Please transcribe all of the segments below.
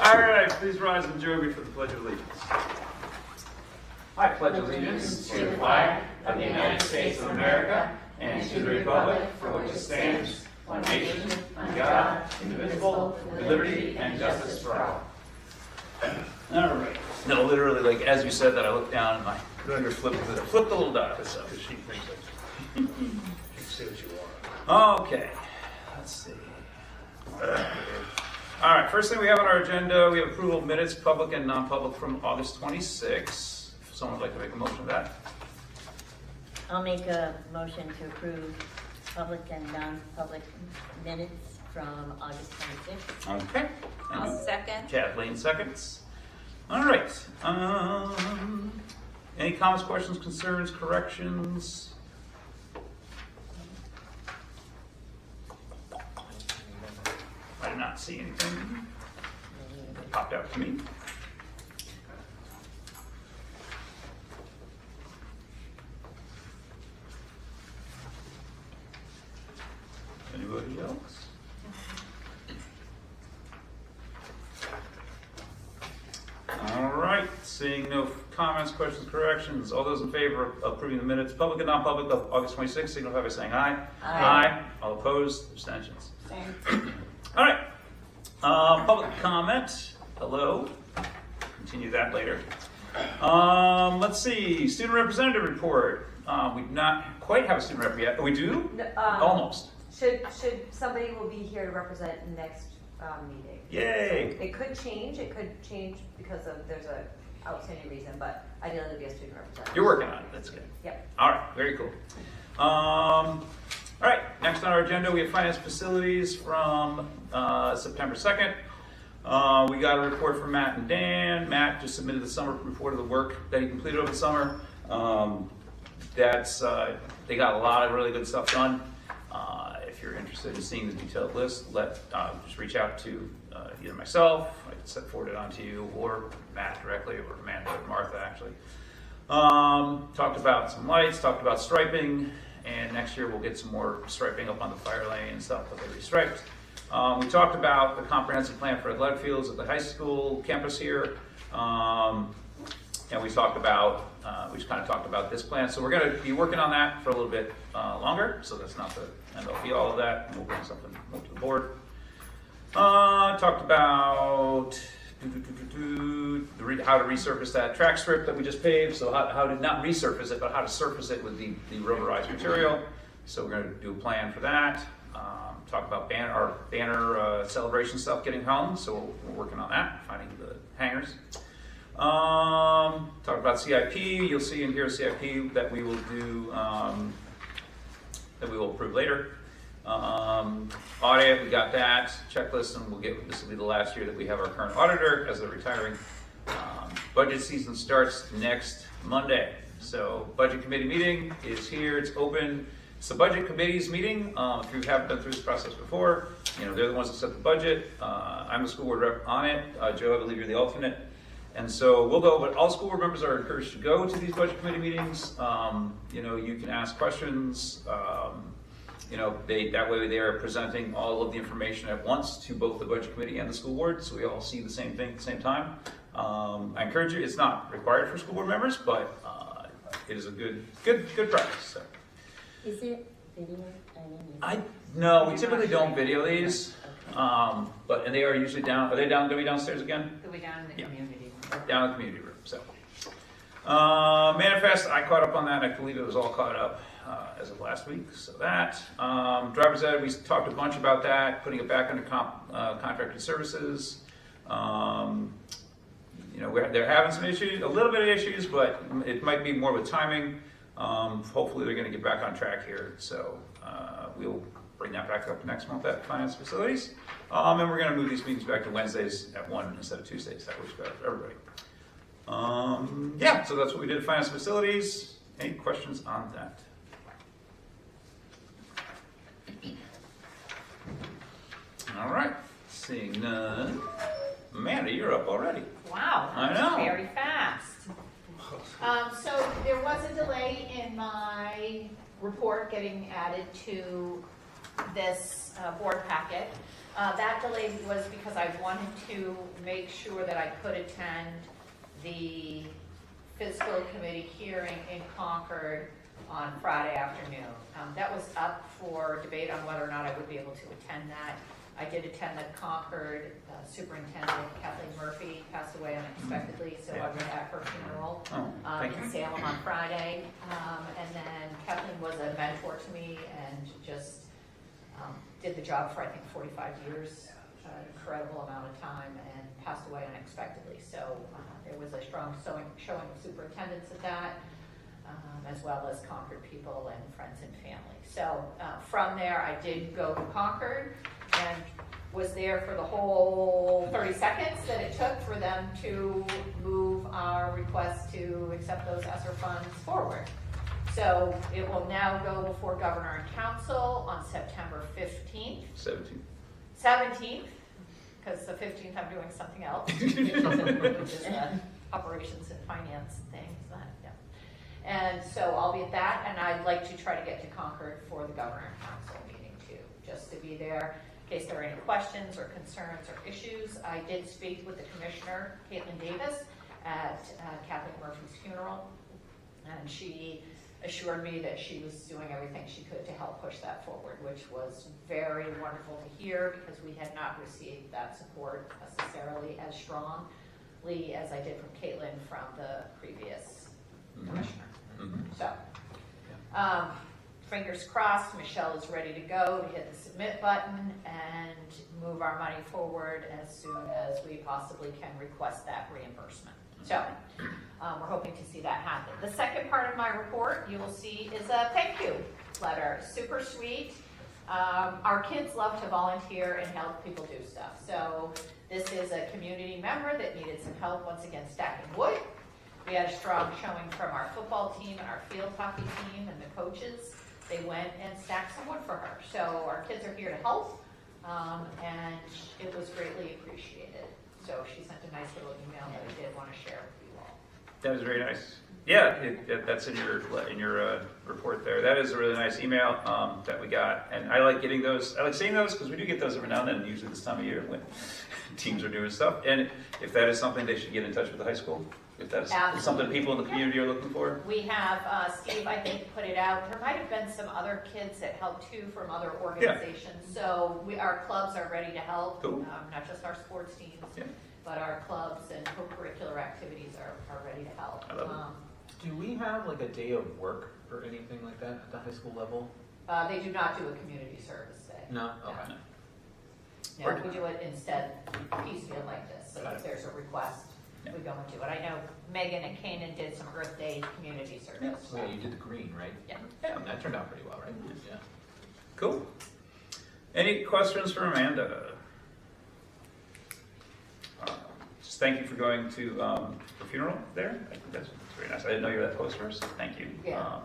All right, please rise and join me for the Pledge of Allegiance. I pledge allegiance to the flag of the United States of America and to the republic for which it stands, one nation, under God, indivisible, with liberty and justice for all. All right. No, literally, like as you said that, I looked down and my computer flipped a little dot. So she thinks that you can say what you want. Okay. Let's see. All right. First thing we have on our agenda, we have approval of minutes, public and non-public, from August 26. If someone would like to make a motion of that. I'll make a motion to approve public and non-public minutes from August 26th. Okay. I'll second. Kathleen seconds. All right. Any comments, questions, concerns, corrections? I did not see anything that popped out to me. Anybody else? All right, seeing no comments, questions, corrections, all those in favor of approving the minutes, public and non-public, of August 26th, signify by saying aye. Aye. All opposed, abstentions. Same. All right, public comment, hello, continue that later. Let's see, student representative report. We do not quite have a student rep yet, but we do? Almost. Should somebody will be here to represent next meeting. Yay. It could change because of, there's a outstanding reason, but ideally it'll be a student representative. You're working on it, that's good. Yep. All right, very cool. All right, next on our agenda, we have finance facilities from September 2nd. We got a report from Matt and Dan. Matt just submitted the summer report of the work that he completed over the summer. They got a lot of really good stuff done. If you're interested in seeing the detailed list, just reach out to either myself, I can forward it on to you, or Matt directly, or Amanda or Martha actually. Talked about some lights, talked about striping, and next year we'll get some more striping up on the fire lane and stuff that they restriped. We talked about the comprehensive plan for athletic fields at the high school campus here. And we talked about, we just kind of talked about this plan. So we're going to be working on that for a little bit longer. So that's not the end all be all of that. And we'll bring something more to the board. Talked about how to resurface that track strip that we just paved. So how to not resurface it, but how to surface it with the rubberized material. So we're going to do a plan for that. Talk about our banner celebration stuff getting home. So we're working on that, finding the hangers. Talk about CIP. You'll see in here CIP that we will do, that we will approve later. Audit, we got that checklist, and this will be the last year that we have our current auditor as they're retiring. Budget season starts next Monday. So budget committee meeting is here. It's open. It's the budget committee's meeting. If you haven't been through this process before, they're the ones that set the budget. I'm the school board rep on it. Joe, I believe you're the alternate. And so we'll go, but all school board members are encouraged to go to these budget committee meetings. You can ask questions. That way they are presenting all of the information at once to both the budget committee and the school board, so we all see the same thing at the same time. I encourage you. It's not required for school board members, but it is a good practice. So. Is it video? No, we typically don't video these, and they are usually down. Are they down? Going to be downstairs again? They'll be down in the community. Down in the community room. So, manifest. I caught up on that. I believe it was all caught up as of last week. So that driver's ed. We talked a bunch about that. Putting it back under contracted services. They're having some issues, a little bit of issues, but it might be more with timing. Hopefully they're going to get back on track here. So we'll bring that back up next month at Finance Facilities. And we're going to move these meetings back to Wednesdays at 1 instead of Tuesdays. That works better for everybody. So that's what we did at Finance Facilities. Any questions on that? All right. Seeing none. Amanda, you're up already. Wow, I know. very fast. So there was a delay in my report getting added to this board packet. That delay was because I wanted to make sure that I could attend the fiscal committee hearing in Concord on Friday afternoon. That was up for debate on whether or not I would be able to attend that. I did attend the Concord Superintendent Kathleen Murphy passed away unexpectedly, so I was at her funeral in Salem on Friday. And then Kathleen was a mentor to me and just did the job for I think 45 years, an incredible amount of time, and passed away unexpectedly. So there was a strong showing of superintendents at that, as well as Concord people and friends and family. So from there, I did go to Concord and was there for the whole 30 seconds that it took for them to move our request to accept those ESSER funds forward. So it will now go before Governor and Council on September 15th. 17th, because the 15th I'm doing something else, which is operations and finance things. And so I'll be at that, and I'd like to try to get to Concord for the Governor and Council meeting too, just to be there in case there are any questions or concerns or issues. I did speak with the Commissioner, Caitlin Davis, at Kathleen Murphy's funeral, and she assured me that she was doing everything she could to help push that forward, which was very wonderful to hear because we had not received that support necessarily as strongly as I did from Caitlin from the previous commissioner. So, fingers crossed, Michelle is ready to go to hit the submit button and move our money forward as soon as we possibly can request that reimbursement. So, we're hoping to see that happen. The second part of my report you will see is a thank you letter. Super sweet. Our kids love to volunteer and help people do stuff. So, this is a community member that needed some help once again stacking wood. We had a strong showing from our football team and our field hockey team and the coaches. They went and stacked some wood for her. So our kids are here to help, and it was greatly appreciated. So she sent a nice little email that I did want to share with you all. That was very nice. Yeah, that's in your report there. That is a really nice email that we got, and I like getting those. I like seeing those because we do get those every now and then, usually this time of year when teams are doing stuff. And if that is something, they should get in touch with the high school. If that's something people in the community are looking for. We have Steve, I think, put it out. There might have been some other kids that helped too from other organizations. Yeah. So our clubs are ready to help. Cool. Not just our sports teams, but our clubs and co-curricular activities are ready to help. I love it. Do we have like a day of work or anything like that at the high school level? They do not do a community service day. No? Okay. No, we do it instead piecemeal like this. So if there's a request, we go and do it. I know Megan and Kanan did some Earth Day community service. So yeah, you did the green, right? Yeah. And that turned out pretty well, right? Yeah. Cool. Any questions for Amanda? Just thank you for going to the funeral there. I think that's very nice. I didn't know you were that close to her, so thank you. Yeah.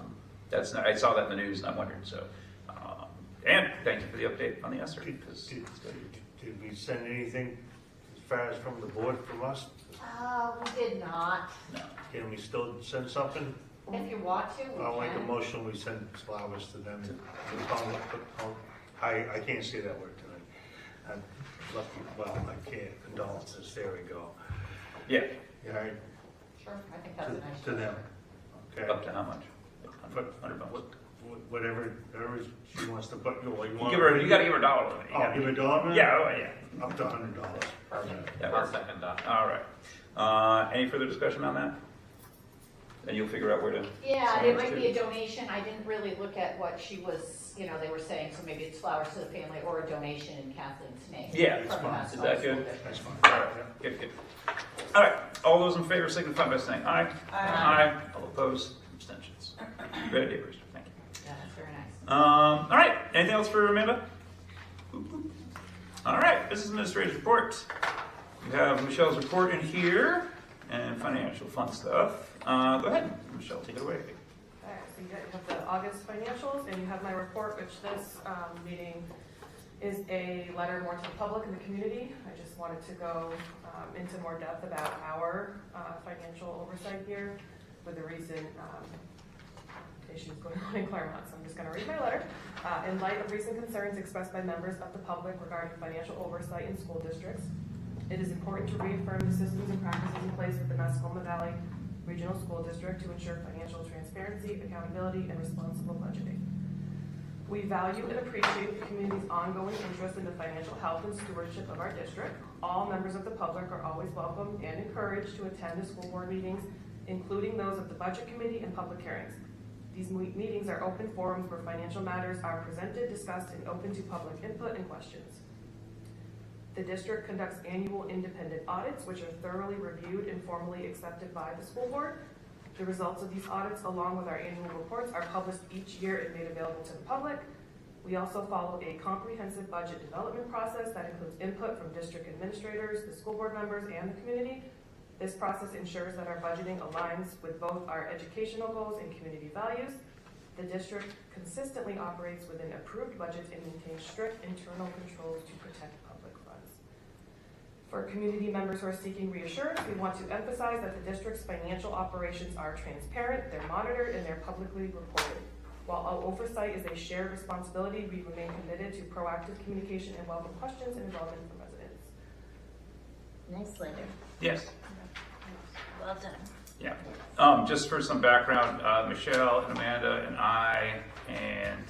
That's I saw that in the news and I'm wondering. So, and thank you for the update on the ESSER. Did we send anything as far as from the board from us? We did not. No. Can we still send something? If you want to, we I'll can. make a motion, we send flowers to them. I can't say that word tonight. I'm lucky, well, I can't, condolences, there we go. Yeah. Yeah, right, Sure, I think that's a nice. to them, okay? Up to how much? $100. Whatever she wants to put, you want. You gotta give her a dollar. Oh, give her a dollar? Yeah, oh yeah. Up to $100. Yeah, I'll second that. all right. Any further discussion on that? Then you'll figure out where to. Yeah, send it those might to. be a donation. I didn't really look at what she was, they were saying, so maybe it's flowers to the family or a donation in Kathleen's name. Yeah, that's from the fine. Mass Is that School good? District. That's fine. All right, good. All right, all those in favor signify by saying aye. Aye. All opposed, abstentions. Great idea, Brewster. Thank you. Yeah, that's very nice. All right, anything else for Amanda? All right, business administrator's report. You have Michelle's report in here and financial fun stuff. Go ahead, Michelle, take it away. All right, so you have the August financials, and you have my report, which this meeting is a letter more to the public and the community. I just wanted to go into more depth about our financial oversight here with the recent issues going on in Claremont, so I'm just gonna read my letter. In light of recent concerns expressed by members of the public regarding financial oversight in school districts, it is important to reaffirm the systems and practices in place with the Mascoma Valley Regional School District to ensure financial transparency, accountability, and responsible budgeting. We value and appreciate the community's ongoing interest in the financial health and stewardship of our district. All members of the public are always welcome and encouraged to attend the school board meetings, including those of the budget committee and public hearings. These meetings are open forums where financial matters are presented, discussed, and open to public input and questions. The district conducts annual independent audits, which are thoroughly reviewed and formally accepted by the school board. The results of these audits, along with our annual reports, are published each year and made available to the public. We also follow a comprehensive budget development process that includes input from district administrators, the school board members, and the community. This process ensures that our budgeting aligns with both our educational goals and community values. The district consistently operates within approved budgets and maintains strict internal controls to protect public funds. For community members who are seeking reassurance, we want to emphasize that the district's financial operations are transparent, they're monitored, and they're publicly reported. While all oversight is a shared responsibility, we remain committed to proactive communication and welcome questions and involvement from residents. Nice letter. Yes. Well done. Yeah. Just for some background, Michelle and Amanda and I and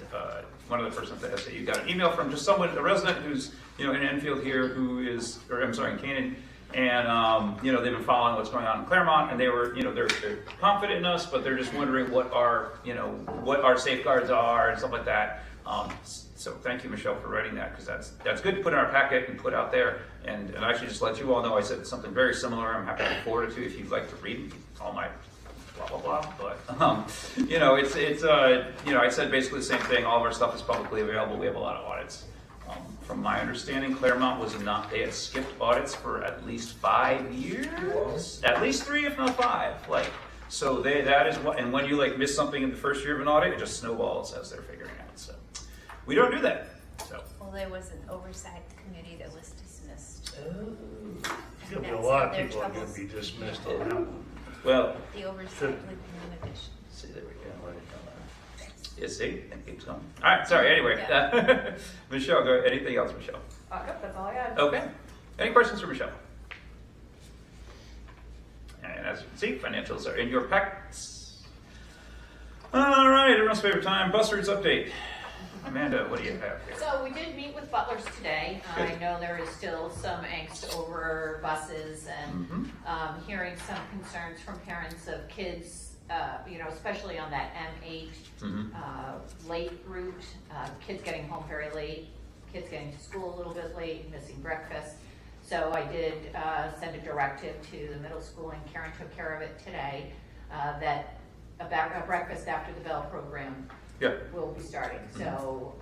one of the persons at SAU got an email from just someone, a resident who's in Enfield here, in Canaan, and they've been following what's going on in Claremont, and they were they're confident in us, but they're just wondering what our safeguards are and stuff like that. So thank you, Michelle, for writing that, because that's good to put in our packet and put out there. And actually, just let you all know, I said something very similar. I'm happy to forward it to you if you'd like to read all my blah blah blah. But I said basically the same thing. All of our stuff is publicly available. We have a lot of audits. From my understanding, Claremont was not. They had skipped audits for at least 5 years, at least 3, if not 5. So that is what. And when you miss something in the first year of an audit, it just snowballs as they're figuring out. So we don't do that. So. Well, there was an oversight committee that was dismissed. There'll be a lot of people are going to be dismissed on that one. Well, The oversight with the addition. see, there we go. Yeah, see, it keeps going. All right, sorry. Anyway, Michelle, go. Anything else, Michelle? Yep, that's all I had. Okay. Any questions for Michelle? And as you can see, financials are in your packets. All right, everyone's favorite time, bus routes update. Amanda, what do you have here? So we did meet with butlers today. I Good. know there is still some angst over buses and hearing some concerns from parents of kids, especially on that M8 late route, kids getting home very late, kids getting to school a little bit late, missing breakfast. So I did send a directive to the middle school, and Karen took care of it today, that a breakfast after the Bell program will be starting. So,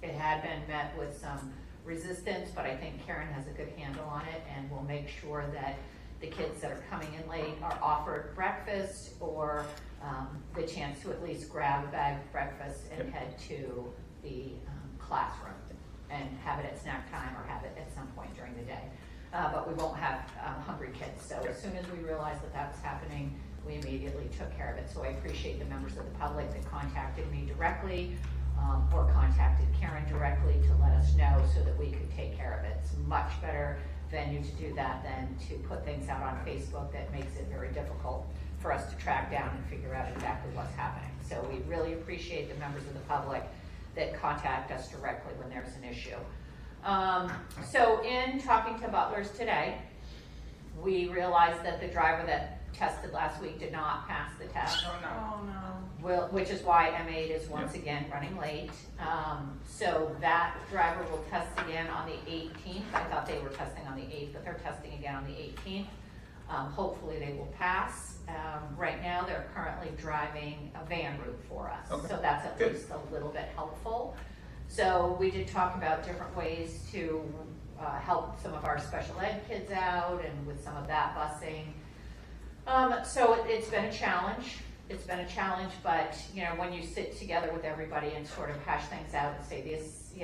it had been met with some resistance, but I think Karen has a good handle on it, and we'll make sure that the kids that are coming in late are offered breakfast or the chance to at least grab a bag of breakfast and head to the classroom and have it at snack time or have it at some point during the day. But we won't have hungry kids. So as soon as we realized that that was happening, we immediately took care of it. So I appreciate the members of the public that contacted me directly or contacted Karen directly to let us know so that we could take care of it. It's a much better venue to do that than to put things out on Facebook that makes it very difficult for us to track down and figure out exactly what's happening. So we really appreciate the members of the public that contact us directly when there's an issue. So in talking to butlers today, we realized that the driver that tested last week did not pass the test. Oh no. Well, which is why M8 is once again running late. So that driver will test again on the 18th. I thought they were testing on the 8th, but they're testing again on the 18th. Hopefully they will pass. Right now they're currently driving a van route for us. Okay. So that's at least a little bit helpful. So we did talk about different ways to help some of our special ed kids out and with some of that busing. So it's been a challenge. It's been a challenge, but when you sit together with everybody and sort of hash things out and say this,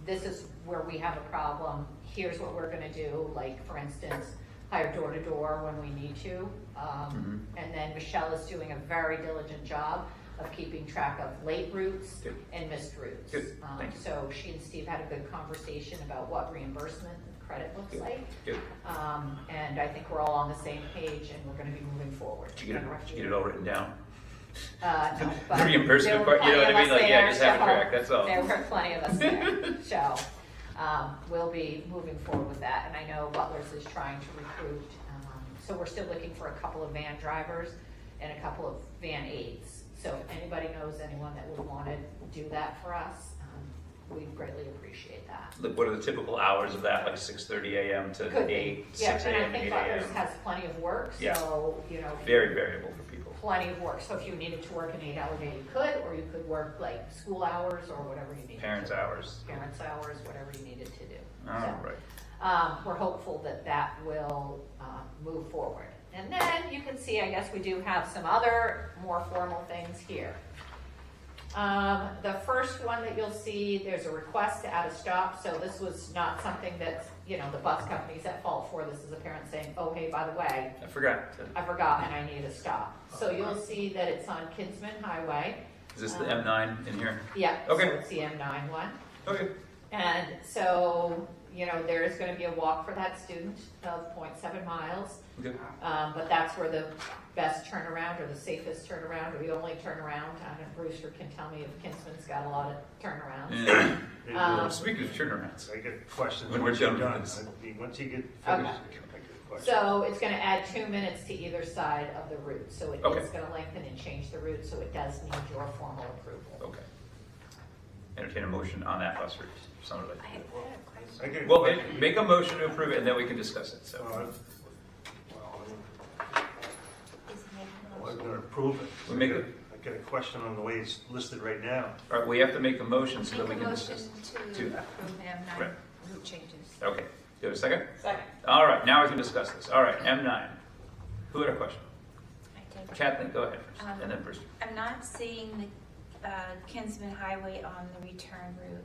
this is where we have a problem. Here's what we're going to do. Like for instance, hire door-to-door when we need to. And then Michelle is doing a very diligent job of keeping track of late routes Good. and missed routes. Good. Thank you. So she and Steve had a good conversation about what reimbursement and credit looks Good. like. Good. And I think we're all on the same page and we're gonna be moving forward. Did you get it all written down? No, but The reimbursement there were part, you know what I plenty mean? of us Like, yeah, there, just have it so track, that's all. There were plenty of us there, so, we'll be moving forward with that, and I know Butler's is trying to recruit, so we're still looking for a couple of van drivers and a couple of van aides. So if anybody knows anyone that would wanna do that for us, we'd greatly appreciate that. Look, what are the typical hours of that, like 6:30 a.m. to Could be. 8, Yeah, 6 and I a.m., think 8 Butler's a.m.? has plenty of work, Yeah. so, you know. Very variable for people. Plenty of work, so if you needed to work an 8-hour day, you could, or you could work like school hours or whatever you needed. Parents' to. hours. Parents' hours, whatever you needed to do. All So, right. we're hopeful that that will move forward. And then you can see, I guess we do have some other more formal things here. The first one that you'll see, there's a request to add a stop, so this was not something that, you know, the bus company's at fault for. This is a parent saying, oh, hey, by the way, I forgot. I forgot and I need a stop. So you'll see that it's on Kinsman Highway. Is this the M9 in here? Yeah, Okay. so it's the M9 one. Okay. And so, you know, there is gonna be a walk for that student of 0.7 miles. Okay. But that's where the best turnaround or the safest turnaround or the only turnaround. I know Brewster can tell me if Kinsman's got a lot of turnarounds. Yeah. Maybe Speaking of turnarounds, I get questions When when we're you're done done. with this. I mean, once you get Okay. finished, I get questions. So it's gonna add 2 minutes to either side of the route. So it Okay. is gonna lengthen and change the route, so it does need your formal approval. okay. Entertain a motion on that bus route. Somebody like I have a question. I get a Well, question. make a motion to approve it, and then we can discuss it, so. Well, Is it making a I'm motion? going to approve it. We make it- I get a question on the way it's listed right now. All right, we have to make a motion so that Make we a can motion discuss. to to- approve M9 Right. route changes. Okay, do you have a second? Second. All right, now we can discuss this. All right, M9. Who had a question? I take it. Kathleen, go ahead first, and then Bruce. I'm not seeing the Kinsman Highway on the return route.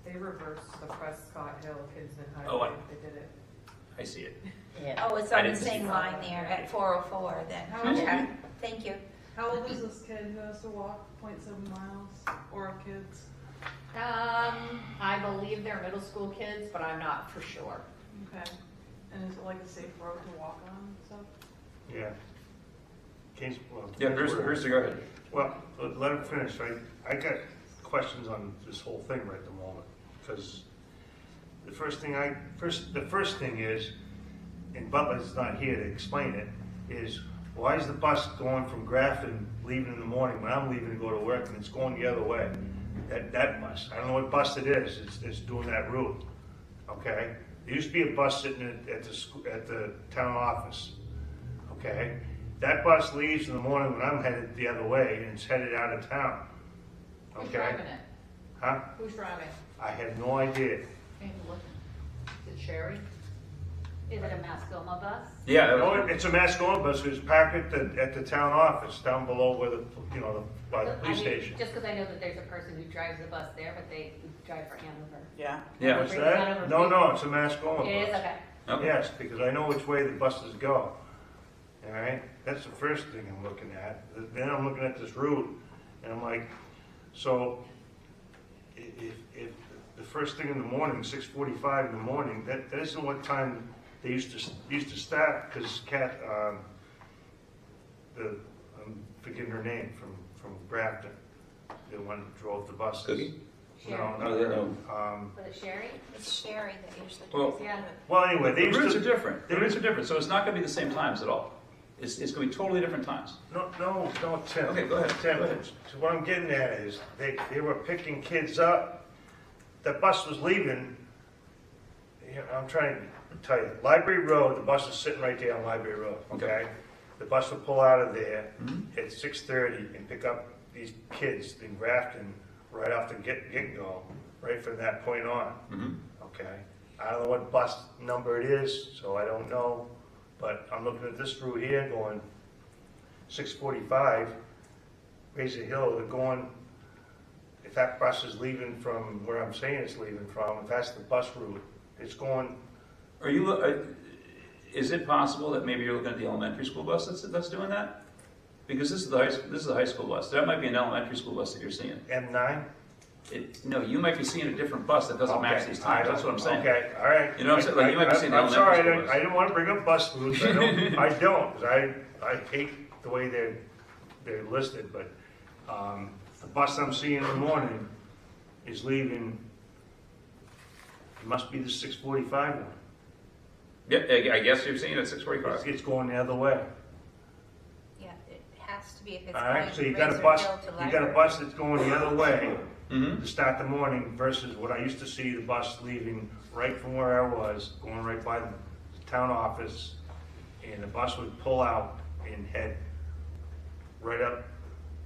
They reversed the Prescott Hill Kinsman Oh, Highway, they did it. I see it. Yeah. Oh, it's I on the didn't see same that. line there at 404 then. How is Okay, thank you. How old is this kid who has to walk 0.7 miles, or kids? I believe they're middle school kids, but I'm not for sure. Okay. And is it like a safe road to walk on and stuff? Yeah. Well, Yeah, Bruce, go ahead. Well, let him finish. I got questions on this whole thing right at the moment, because the first thing is, and Butler's not here to explain it, is why is the bus going from Grafton, leaving in the morning when I'm leaving to go to work, and it's going the other way? That bus, I don't know what bus it is, it's doing that route, okay? There used to be a bus sitting at the town office, okay? That bus leaves in the morning when I'm headed the other way, and it's headed out of town, Who's okay? driving it? Huh? Who's driving? I had no idea. Can't look. Is it Sherry? Is it a Mascoma bus? Yeah, that No, was- it's a Mascoma bus, it's parked at the town office, down below where by the police station. Just because I know that there's a person who drives the bus there, but they drive for Hanover. Yeah. yeah. What's that? No, it's a Mascoma bus. It is, okay. Okay. Yes, because I know which way the buses go. All right, that's the first thing I'm looking at. Then I'm looking at this route, and I'm like, so if the first thing in the morning, 6:45 in the morning, that isn't what time they used to start, because I'm forgetting her name from Grafton, the one that drove the buses. Cookie? No, Sherry. not her. Was it Sherry? It's Sherry that usually Well- does Yeah. it. Well, anyway, they The used routes to. are different. The routes are different, so it's not gonna be the same times at all. It's gonna be totally different times. No, Tim. Okay, go ahead. Tim, Go ahead. so what I'm getting at is, they were picking kids up. The bus was leaving, I'm trying to tell you, Library Road, the bus is sitting right there on Library Road, okay? The bus will pull out of there at 6:30 and pick up these kids in Grafton right off the get-go, right from that point on, Mhm. okay? I don't know what bus number it is, so I don't know, but I'm looking at this route here going 6:45, Razor Hill, they're going, if that bus is leaving from where I'm saying it's leaving from, if that's the bus route, it's going, Are you, Is it possible that maybe you're looking at the elementary school bus that's doing that? Because this is the high school bus. That might be an elementary school bus that you're seeing. M9? No, you might be seeing a different bus that doesn't match these times. That's what I'm saying. Okay, all right. You know what I'm saying? Like, you might be seeing the I'm sorry, elementary school bus. I didn't want to bring up bus routes. I don't, 'cause I hate the way they're listed, but the bus I'm seeing in the morning is leaving, it must be the 6:45 one. Yeah, I guess you're seeing it at 6:45. It's going the other way. Yeah, it has to be if it's All going right, so you from got a Razor bus, Hill to you got a Library. bus that's going the other way Mm-hmm. to start the morning versus what I used to see, the bus leaving right from where I was, going right by the town office, and the bus would pull out and head right up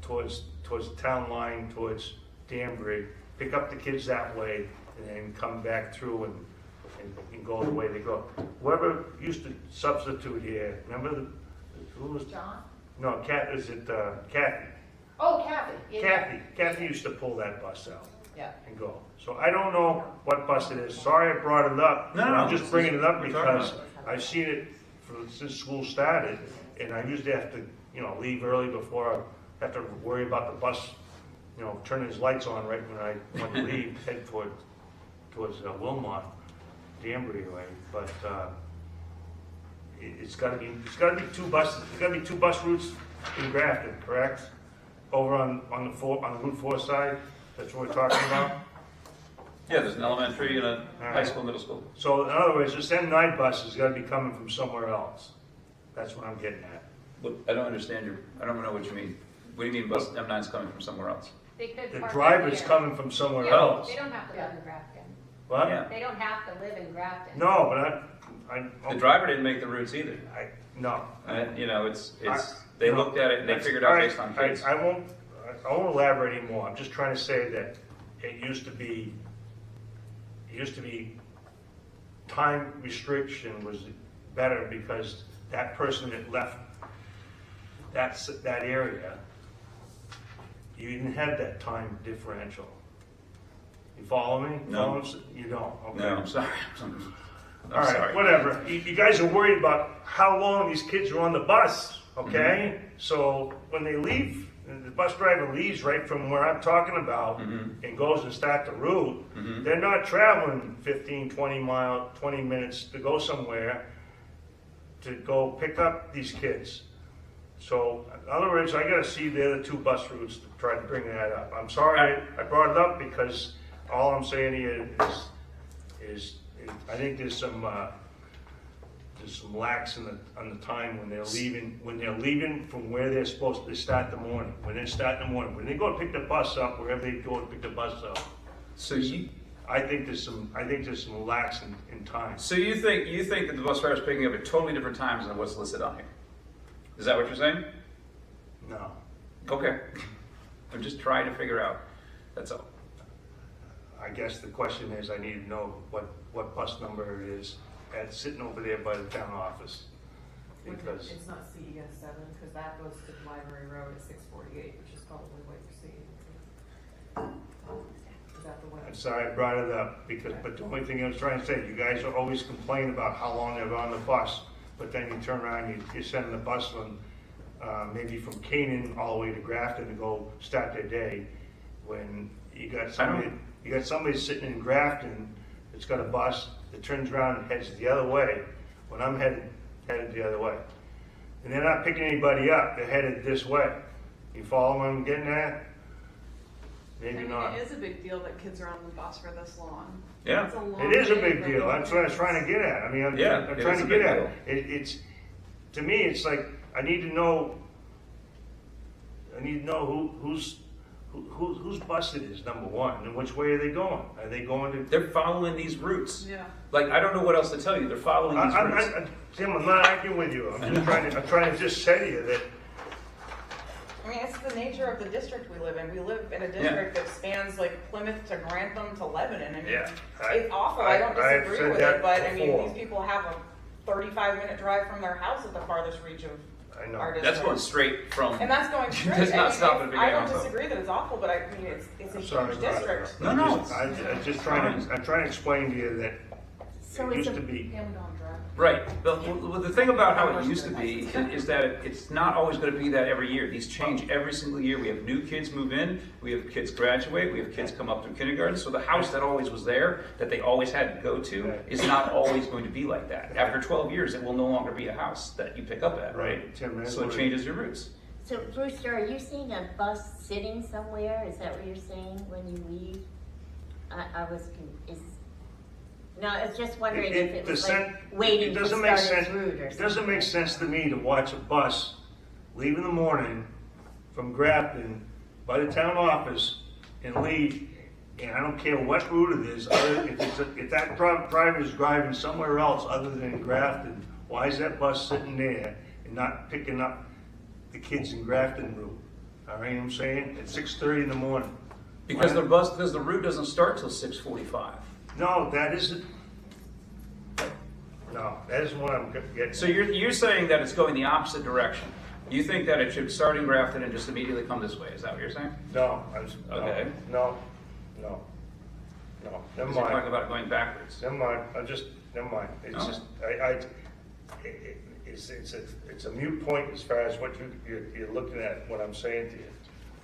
towards the town line, towards Danbury, pick up the kids that way, and then come back through and go the way they go. Whoever used to substitute here, remember who was? John? No, Kathy. Oh, Kathy. Yeah. Kathy used to pull that bus out Yeah. and go. So I don't know what bus it is. Sorry I brought it up. No, but I'm just bringing it up we're talking because I've seen it since school started, and I usually have to, leave early before I have to worry about the bus, turning his lights on right when I want to leave, head towards Wilmot, Danbury way. But it's got to be two buses. There's got to be two bus routes in Grafton, correct? Over on the Route 4 side. That's what we're talking about. Yeah, there's an elementary and a right. high school, middle school. So in other words, this M9 bus has got to be coming from somewhere else. That's what I'm getting at. But I don't understand I don't know what you mean. What do you mean bus M9's coming from somewhere else? They could The park driver's here. coming from somewhere Yeah, else. They don't have to live in Grafton. What? Yeah. They don't have to live in Grafton. No, but The driver didn't make the routes either. no. They looked at it and they figured out based on kids. I won't elaborate anymore. I'm just trying to say that it used to be time restriction was better because that person that left that area, you didn't have that time differential. You follow me? No. You don't? Okay. No, I'm sorry. All right, sorry. whatever. You guys are worried about how long these kids are on the bus, okay? Mm-hmm. So when they leave, the bus driver leaves right from where I'm talking about Mm-hmm. and goes and start the route, Mhm. they're not traveling 15, 20 minutes to go somewhere to go pick up these kids. So in other words, I gotta see the other two bus routes to try to bring that up. I'm sorry I brought it up because all I'm saying here is I think there's some lax on the time when they're leaving from where they're supposed to start the morning. When they start in the morning, when they go to pick the bus up, wherever they go to pick the bus up. So you I think there's some lax in time. So you think that the bus driver is picking up at totally different times than what's listed on here? Is that what you're saying? No. Okay. I'm just trying to figure out. That's all. I guess the question is, I need to know what bus number it is sitting over there by the town office. Because It's not CES 7, because that goes to the Library Road at 648, which is probably what you're seeing. Is that the one? I'm sorry I brought it up, but the only thing I was trying to say, you guys are always complaining about how long they're on the bus, but then you turn around, you're sending the bus from, maybe from Canaan all the way to Grafton to go start their day, when you got somebody sitting in Grafton that's got a bus that turns around and heads the other way, when I'm headed the other way. And they're not picking anybody up, they're headed this way. You follow what I'm getting at? Maybe not. It is a big deal that kids are on the bus for this long. Yeah. It's a long It is a day big for deal. little That's what I was kids. trying to get at. I mean, I'm It trying is to a get big at deal. it. To me, it's like I need to know whose bus it is. Number one, and which way are they going? Are they going to? They're following these routes. Yeah. Like, I don't know what else to tell you. They're following these routes. Tim, I'm not arguing with you. I'm trying to just say to you that I mean, it's the nature of the district we live in. We live in a district that spans like Plymouth to Grantham to Lebanon. I mean, it's awful. I don't I've disagree said with that it, but I mean, before. these people have a 35-minute drive from their house at the farthest reach of I know. our district. That's going straight from. And that's going straight. Does not I mean, stop at a big I don't house. disagree that it's awful, but I mean, it's a I'm sorry huge about district. it. No. I'm just trying to explain to you that So It it's used a- to be. And we don't drive. Right. The thing about how it used to be is that it's not always going to be that every year. These change every single year. We have new kids move in, we have kids graduate, we have kids come up through kindergarten. So the house that always was there, that they always had to go to, is not always going to be like that. After 12 years, it will no longer be a house that you pick up at, right? Tim, that's So it what changes your routes. So Brewster, are you seeing a bus sitting somewhere? Is that what you're saying when you leave? I was, no, I was just wondering if it was like waiting to start its route or something. It doesn't make sense to me to watch a bus leave in the morning from Grafton by the town office and leave, and I don't care what route it is, if that driver is driving somewhere else other than Grafton, why is that bus sitting there and not picking up the kids in Grafton route? All right, I'm saying, at 6:30 in the morning. Because the route doesn't start till 6:45. No, that isn't. No, that isn't what I'm getting. So you're saying that it's going the opposite direction. You think that it should start in Grafton and just immediately come this way. Is that what you're saying? No, Okay. no. Never Because you're talking mind. about going backwards. Never mind. Never mind. It's Oh. just, it's a moot point as far as what you're looking at, what I'm saying to you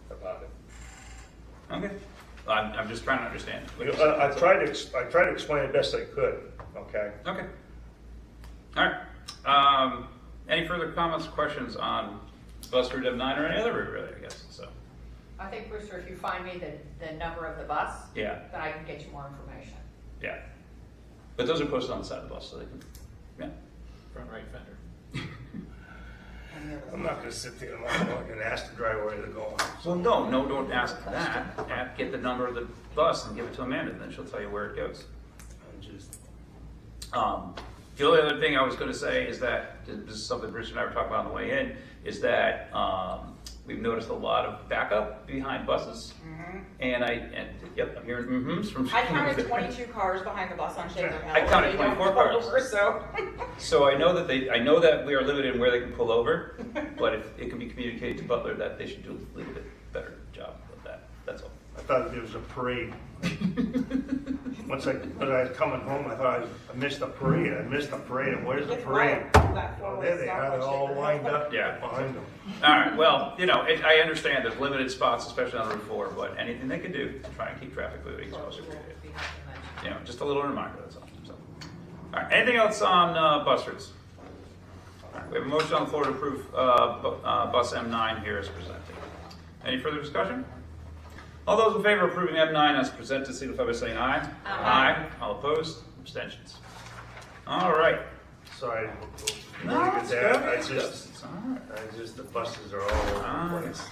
about it. Okay. I'm just trying to understand. I tried to explain it best I could, okay? Okay. All right. Any further comments, questions on bus route M9 or any other route, really, I guess, so. I think, Brewster, if you find me the number of the bus, Yeah, then I can get you more information. yeah. But those are posted on the side of the bus, so they can, yeah. Front right fender. I'm not gonna sit there and ask the driver where they're going. Well, no, don't ask that. Get the number of the bus and give it to Amanda, and then she'll tell you where it goes. I'm just, The only other thing I was going to say is that, this is something Bruce and I were talking about on the way in, is that we've noticed a lot of backup behind buses. And yep, I'm hearing mm-hms from. I counted 22 cars behind the bus on Shaker Hill. I counted They don't 24 pull cars. over, so. So I know that we are limited in where they can pull over, but if it can be communicated to Butler that they should do a little bit better job of that, that's all. I thought there was a parade. When I was coming home, I thought I missed the parade. And where's the parade? Oh, there they are, they're all lined up Yeah. behind them. All right, well, I understand there's limited spots, especially on Route 4, but anything they can do to try and keep traffic moving is most appreciated. Just a little reminder, that's all. So. All right, anything else on bus routes? All right, we have a motion on the floor to approve bus M9 here as presented. Any further discussion? All those in favor of approving M9 as presented, signify by saying aye. Aye. All opposed? Abstentions. All right. Sorry. No, it's good. It's all right. The buses are all over the place.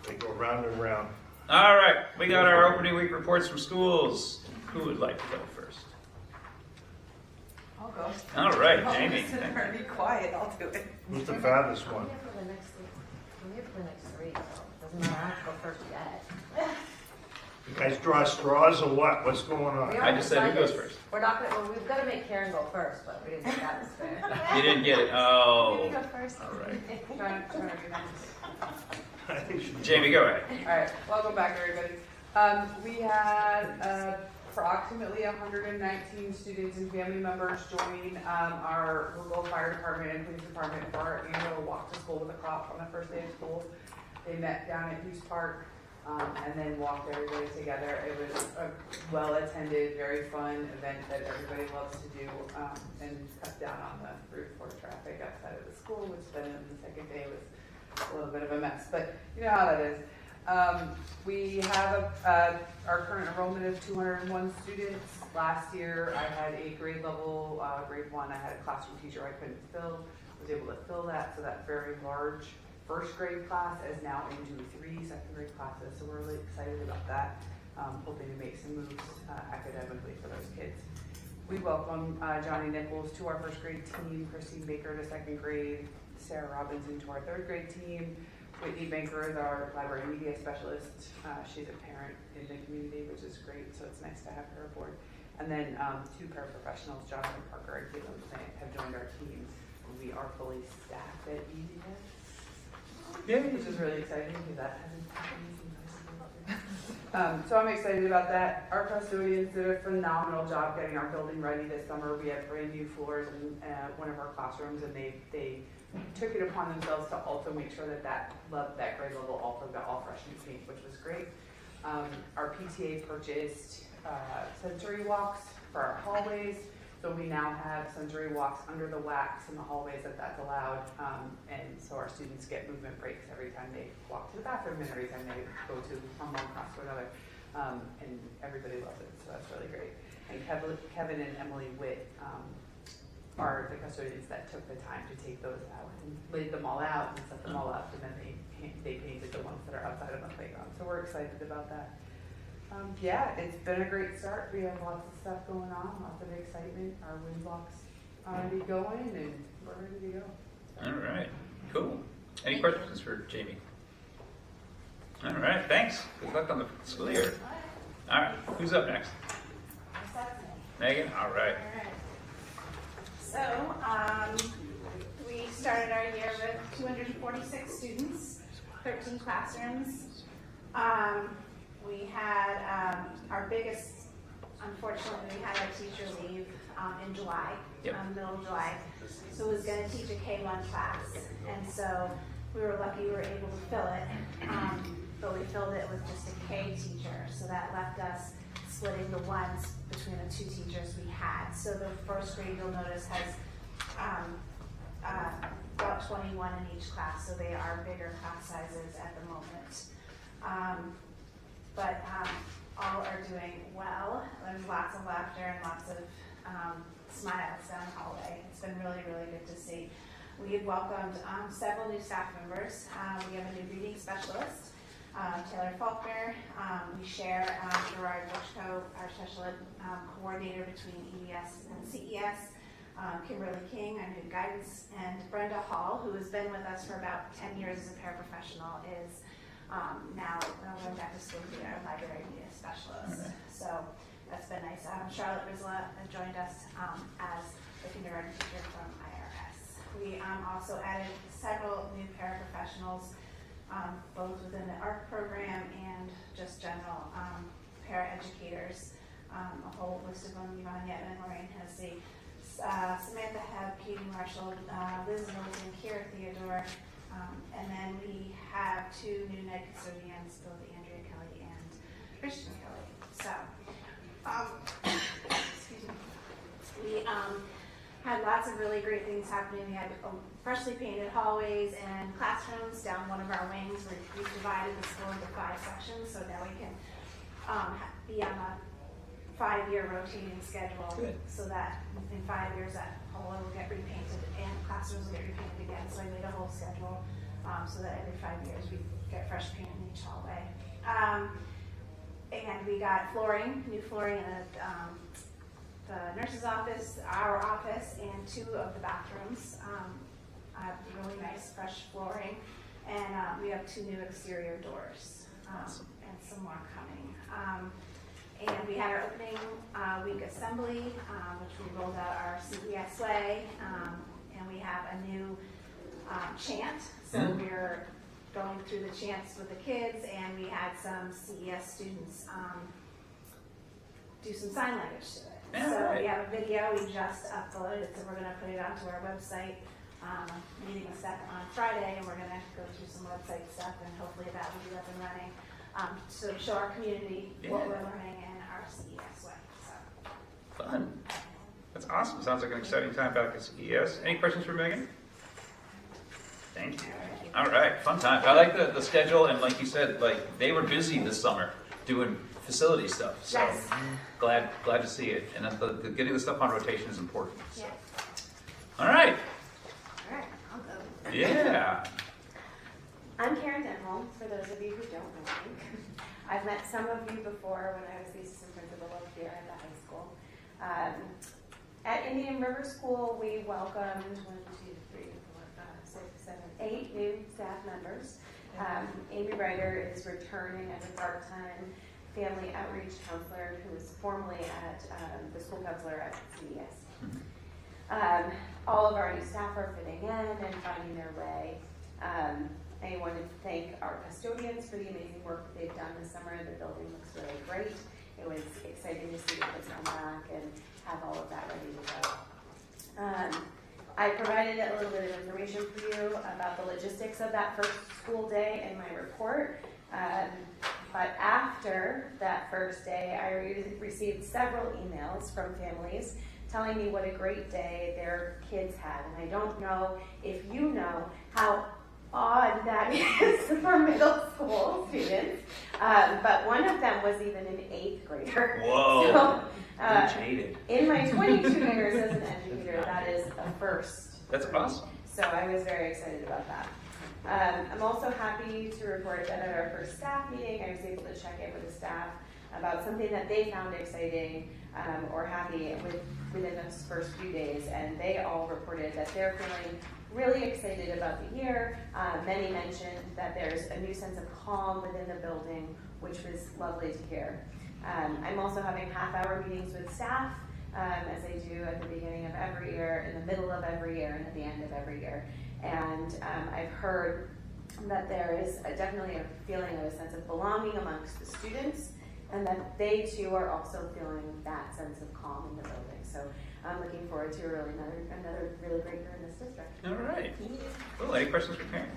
They go round and round. All right, we got our opening week reports from schools. Who would like to go first? I'll go. All right, Jamie. Sit there and be quiet, I'll do it. Who's the farthest one? I'm here for the next 3, so it doesn't matter, I have to go first yet. You guys draw straws or what? What's going on? We I just said who haven't goes decided. first. We're not gonna, we've gotta make Karen go first, but we didn't think that was fair. You didn't get it. Oh. You go first. All right. Trying to be nice. I think she- Jamie, go ahead. All right, welcome back, everybody. We had approximately 119 students and family members join our local fire department and police department for our annual walk to school with a cop on the first day of school. They met down at Hughes Park and then walked everybody together. It was a well-attended, very fun event that everybody loves to do and cut down on the Route 4 traffic outside of the school, which then the second day was a little bit of a mess, but you know how that is. We have our current enrollment of 201 students. Last year, I had a grade level, grade 1, I had a classroom teacher I couldn't fill, was able to fill that, so that very large first grade class is now into 3 second grade classes, so we're really excited about that, hoping to make some moves academically for those kids. We welcome Johnny Nichols to our first grade team, Christine Baker to second grade, Sarah Robinson to our third grade team, Whitney Banker is our library media specialist. She's a parent in the community, which is great, so it's nice to have her aboard. And then 2 paraprofessionals, Jonathan Parker and Caitlin Plant, have joined our team. We are fully staffed at EasyTest, which is really exciting because that hasn't happened since I started So I'm excited about that. Our custodians did a phenomenal job getting our building ready this summer. We have brand new floors in one of our classrooms, and they took it upon themselves to also make sure that grade level also got all fresh new paint, which was great. Our PTA purchased sensory walks for our hallways. So we now have sensory walks under the wax in the hallways that's allowed. And so our students get movement breaks every time they walk to the bathroom and every time they go from one class to another. And everybody loves it, so that's really great. And Kevin and Emily Witt are the custodians that took the time to take those out and laid them all out and set them all up, and then they painted the ones that are outside of the playground. So we're excited about that. Yeah, it's been a great start. We have lots of stuff going on, lots of excitement. Our wind block's already going, and we're ready to go. All right, cool. Any questions for Jamie? All right, thanks. Good luck on the school year. All right, who's up next? Megan? All right. So, we started our year with 246 students, 13 classrooms. We had our biggest, unfortunately, we had our teacher leave in July, middle of July. So we was going to teach a K1 class, and so we were lucky we were able to fill it, but we filled it with just a K teacher, so that left us splitting the ones between the two teachers we had. So the first grade, you'll notice, has about 21 in each class, so they are bigger class sizes at the moment. But all are doing well. There's lots of laughter and lots of smiles down the hallway. It's been really, really good to see. We've welcomed several new staff members. We have a new reading specialist, Taylor Faulkner. We share Gerard Bushko, our special ed coordinator between EES and CES. Kimberly King, our new guidance, and Brenda Hall, who has been with us for about 10 years as a paraprofessional, is now going back to school to be our library media specialist. Right. So that's been nice. Charlotte Rizla joined us as the kindergarten teacher from IRS. We also added several new paraprofessionals, both within the ARC program and just general paraeducators. A whole list of them: Yvonne Yetman, Lorraine Hennessy, Samantha Hebb, Katie Marshall, Liz Milton, Kira Theodore, and then we have two new night custodians, both Andrea Kelly and Christian Kelly. So, excuse me. We had lots of really great things happening. We had freshly painted hallways and classrooms down one of our wings. We've divided the school into 5 sections, so now we can be on a 5-year rotating schedule. Good. So that in 5 years that hallway will get repainted and classrooms will get repainted again. So I made a whole schedule so that every 5 years we get fresh paint in each hallway. And we got flooring, new flooring in the nurse's office, our office, and 2 of the bathrooms. Really nice fresh flooring. And we have 2 new exterior doors Awesome. and some more coming. And we had our opening week assembly, which we rolled out our CES way, and we have a new chant. So we're going through the chants with the kids, and we had some CES students do some sign language to it. Yeah, so right. we have a video we just uploaded, so we're going to put it onto our website. Meeting with Seth on Friday, and we're going to go through some website stuff, and hopefully that will be up and running. To show our community what we're learning in our CES way. So. Fun. That's awesome. Sounds like an exciting time back at CES. Any questions for Megan? Thank you. All right, fun time. I like the schedule, and like you said, like they were busy this summer doing facility stuff. So yes. glad to see it. And the getting the stuff on rotation is important. So. Yes. All right. All right, I'll go. Yeah. I'm Karen Denholm, for those of you who don't know me. I've met some of you before when I was the assistant principal up here at the high school. At Indian River School, we welcomed 8 new staff members. Amy Ryder is returning as a part-time family outreach counselor who was formerly at the school counselor at CES. All of our new staff are fitting in and finding their way. I wanted to thank our custodians for the amazing work that they've done this summer. The building looks really great. It was exciting to see the kids come back and have all of that ready to go. I provided a little bit of information for you about the logistics of that first school day in my report. But after that first day, I received several emails from families telling me what a great day their kids had. And I don't know if you know how odd that is for middle school students. But one of them was even an 8th grader. Whoa. So, jaded. in my 22 years as an educator, that is a first. That's awesome. So I was very excited about that. I'm also happy to report that at our first staff meeting, I was able to check in with the staff about something that they found exciting or happy within those first few days, and they all reported that they're feeling really excited about the year. Many mentioned that there's a new sense of calm within the building, which was lovely to hear. I'm also having half-hour meetings with staff, as I do at the beginning of every year, in the middle of every year, and at the end of every year. And I've heard that there is definitely a feeling of a sense of belonging amongst the students, and that they too are also feeling that sense of calm in the building. So I'm looking forward to another really great year in this district. All right. Well, any questions for Karen?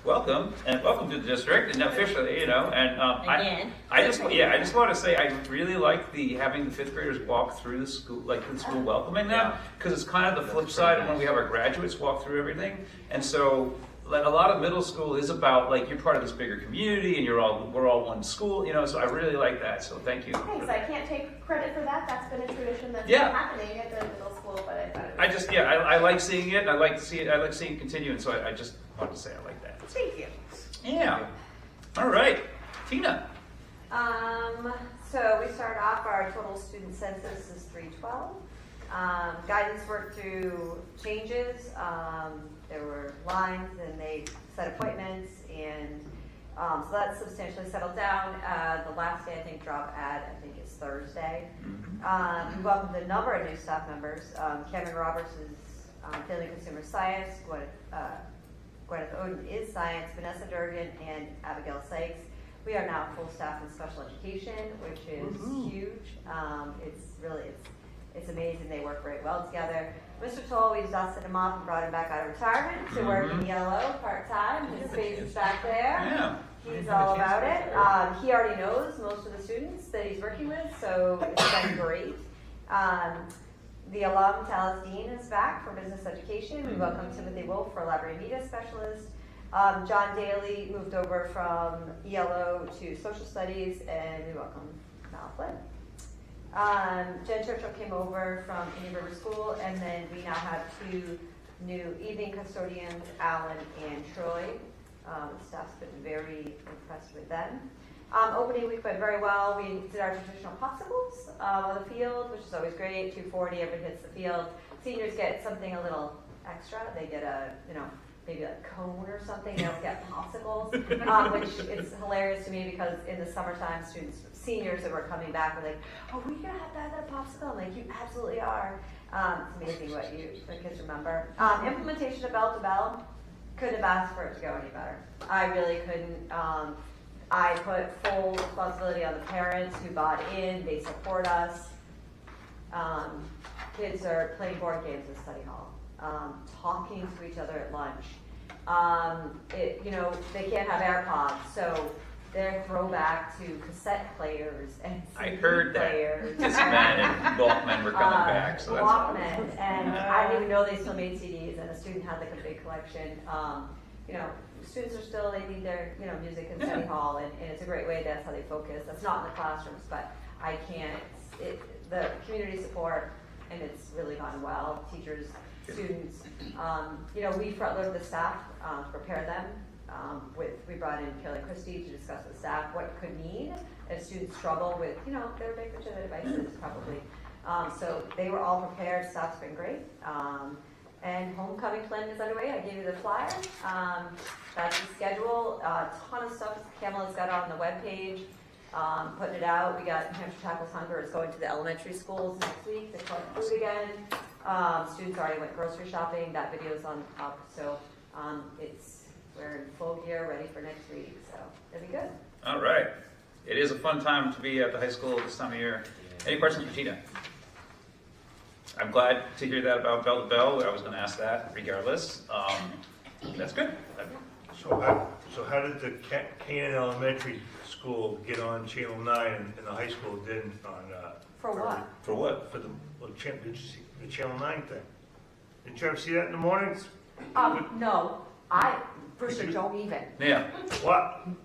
Welcome, and welcome to the district, and officially, and I just want to say I really like having the 5th graders walk through the school, like the school welcoming them, because it's kind of the flip side of when we have our graduates walk through everything, and so like a lot of middle school is about like you're part of this bigger community, and we're all one school, so I really like that. So thank you. Thanks. I can't take credit for that. That's been a tradition that's been happening at the middle school, but I thought it was I like seeing it. I like to see it. I like seeing it continue, and so I just wanted to say I like that. Thank you. Yeah. All right. Tina. So we started off, our total student census is 312. Guidance worked through changes. There were lines and they set appointments, and so that's substantially settled down. The last day, I think, is Thursday. We welcomed a number of new staff members. Cameron Roberts is Family Consumer Science. Gwyneth Oden is Science. Vanessa Durgan and Abigail Sykes. We are now full staff in special education, which is huge. It's amazing. They work very well together. Mr. Toll, we dusted him off and brought him back out of retirement to work in yellow part-time. His face is back there. Yeah. He's all about it. He already knows most of the students that he's working with, so it's been great. The alum, Talis Dean, is back for business education. We welcome Timothy Wolf for library media specialist. John Daly moved over from ELO to social studies, and we welcome Mal Flynn. Jen Churchill came over from Indian River School, and then we now have 2 new evening custodians, Alan and Troy. The staff's been very impressed with them. Opening week went very well. We did our traditional popsicles on the field, which is always great. 2:40, everybody hits the field. Seniors get something a little extra. They get maybe a cone or something. They don't get popsicles, which is hilarious to me because in the summertime, seniors that were coming back were like, "Oh, we're gonna have to have that popsicle." I'm like, "You absolutely are." It's amazing what the kids remember. Implementation of bell to bell. Couldn't have asked for it to go any better. I really couldn't. I put full responsibility on the parents who bought in. They support us. Kids are playing board games in study hall, talking to each other at lunch. They can't have AirPods, so they're throwback to cassette players and CD players. Discman and Walkman were coming back, so that's Walkman, and I didn't even know they still made CDs, and a student had like a big collection. Students are still, they need their, music in study hall, and it's a great way, that's how they focus. That's not in the classrooms, but the community support, and it's really gone well. Teachers, students, we front-loaded the staff to prepare them. We brought in Kelly Christie to discuss with staff what it could mean if students struggle with, their big picture of the devices probably. So they were all prepared, staff's been great. And homecoming planning is underway. I gave you the flyer. That's the schedule. A ton of stuff Pamela's got on the webpage, putting it out. We got Hampshire Tackles Hunger is going to the elementary schools next week to collect food again. Students already went grocery shopping. That video is on up. So it's we're in full gear, ready for next week, so it'll be good. All right. It is a fun time to be at the high school this time of year. Any questions for Tina? I'm glad to hear that about Bell to Bell. I was going to ask that regardless. That's good. So how did the Canaan Elementary School get on Channel 9 and the high school didn't on, For what? For what? for the, did you see the Channel 9 thing? Did you ever see that in the mornings? No, for sure, don't even. Yeah. What? You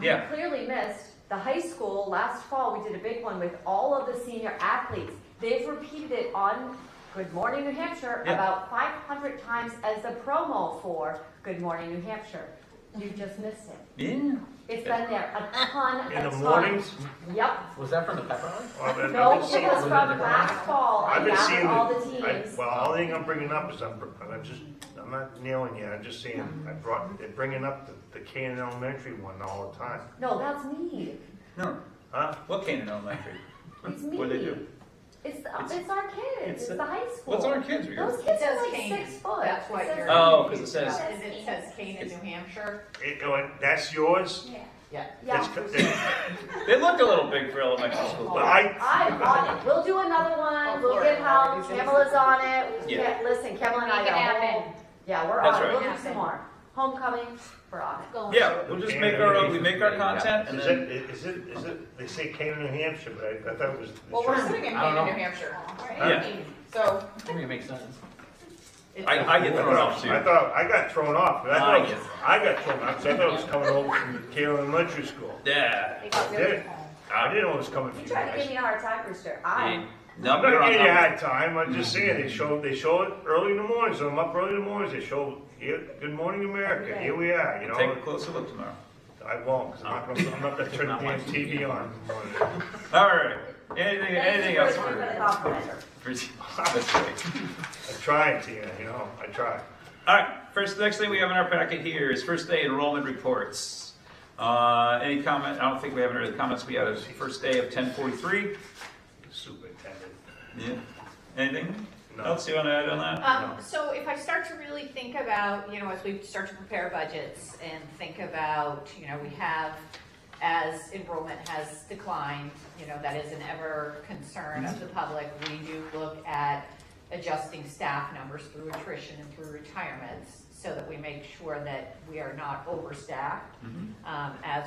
Yeah. clearly missed the high school. Last fall, we did a big one with all of the senior athletes. They've repeated it on Good Morning New Hampshire Yeah. about 500 times as the promo for Good Morning New Hampshire. You just missed it. Yeah. It's been there a ton. In a the ton. mornings? Yep. Was that from the pep rally? Well, I've No, been it seeing- was from last fall. I I've been gathered seeing all the I- teams. Well, the only thing I'm bringing up is I'm not nailing you. I'm just saying they're bringing up the Canaan Elementary one all the time. No, that's me. No. Huh? What Canaan Elementary? It's me. What do they do? It's our kids. It's the high school. What's our kids? Those It kids says are like Canaan. 6 foot. That's what It says you're. Oh, 'cause it says- It says Canaan, New Hampshire. That's yours? Yeah. Yeah. They look a little big for elementary school. But I'm on it. We'll do another one. We'll get help. Kamala's on it. Yeah. Listen, Kamala and I Make it got a happen. whole. Yeah, we're That's on it. right. We'll do some more. Homecoming, we're on it. Yeah, we'll just make we make our content and then. They say Canaan, New Hampshire, but I thought it was. Well, we're sitting in I don't Canaan, know. New Hampshire. Yeah. So. I mean, it makes sense. I get thrown off too. I thought I got thrown off. But I I got thrown off. 'Cause I thought it was coming over from the Canaan Elementary School. Yeah. I did. I didn't know it was coming from You you tried to give guys. me a hard time, Rooster. I'm No, not you're on giving you a top. hard time. I'm just saying they show it early in the morning. So I'm up early in the mornings. They show here, Good Morning America. Here we are. You Take a know. closer look tomorrow. I won't. Cause I'm not gonna turn the damn TV on. All right. Anything else for the for? compliment. That's great. I try, Tina. You know, I try. All right. Next thing we have in our packet here is first day enrollment reports. Any comment? I don't think we have any other comments. We had a first day of 10:43. Superintendent. Yeah. Anything No. else you want to add on that? So if I start to really think about, as we start to prepare budgets and think about, we have, as enrollment has declined, that is an ever concern of the public. We do look at adjusting staff numbers through attrition and through retirements so that we make sure that we are not overstaffed as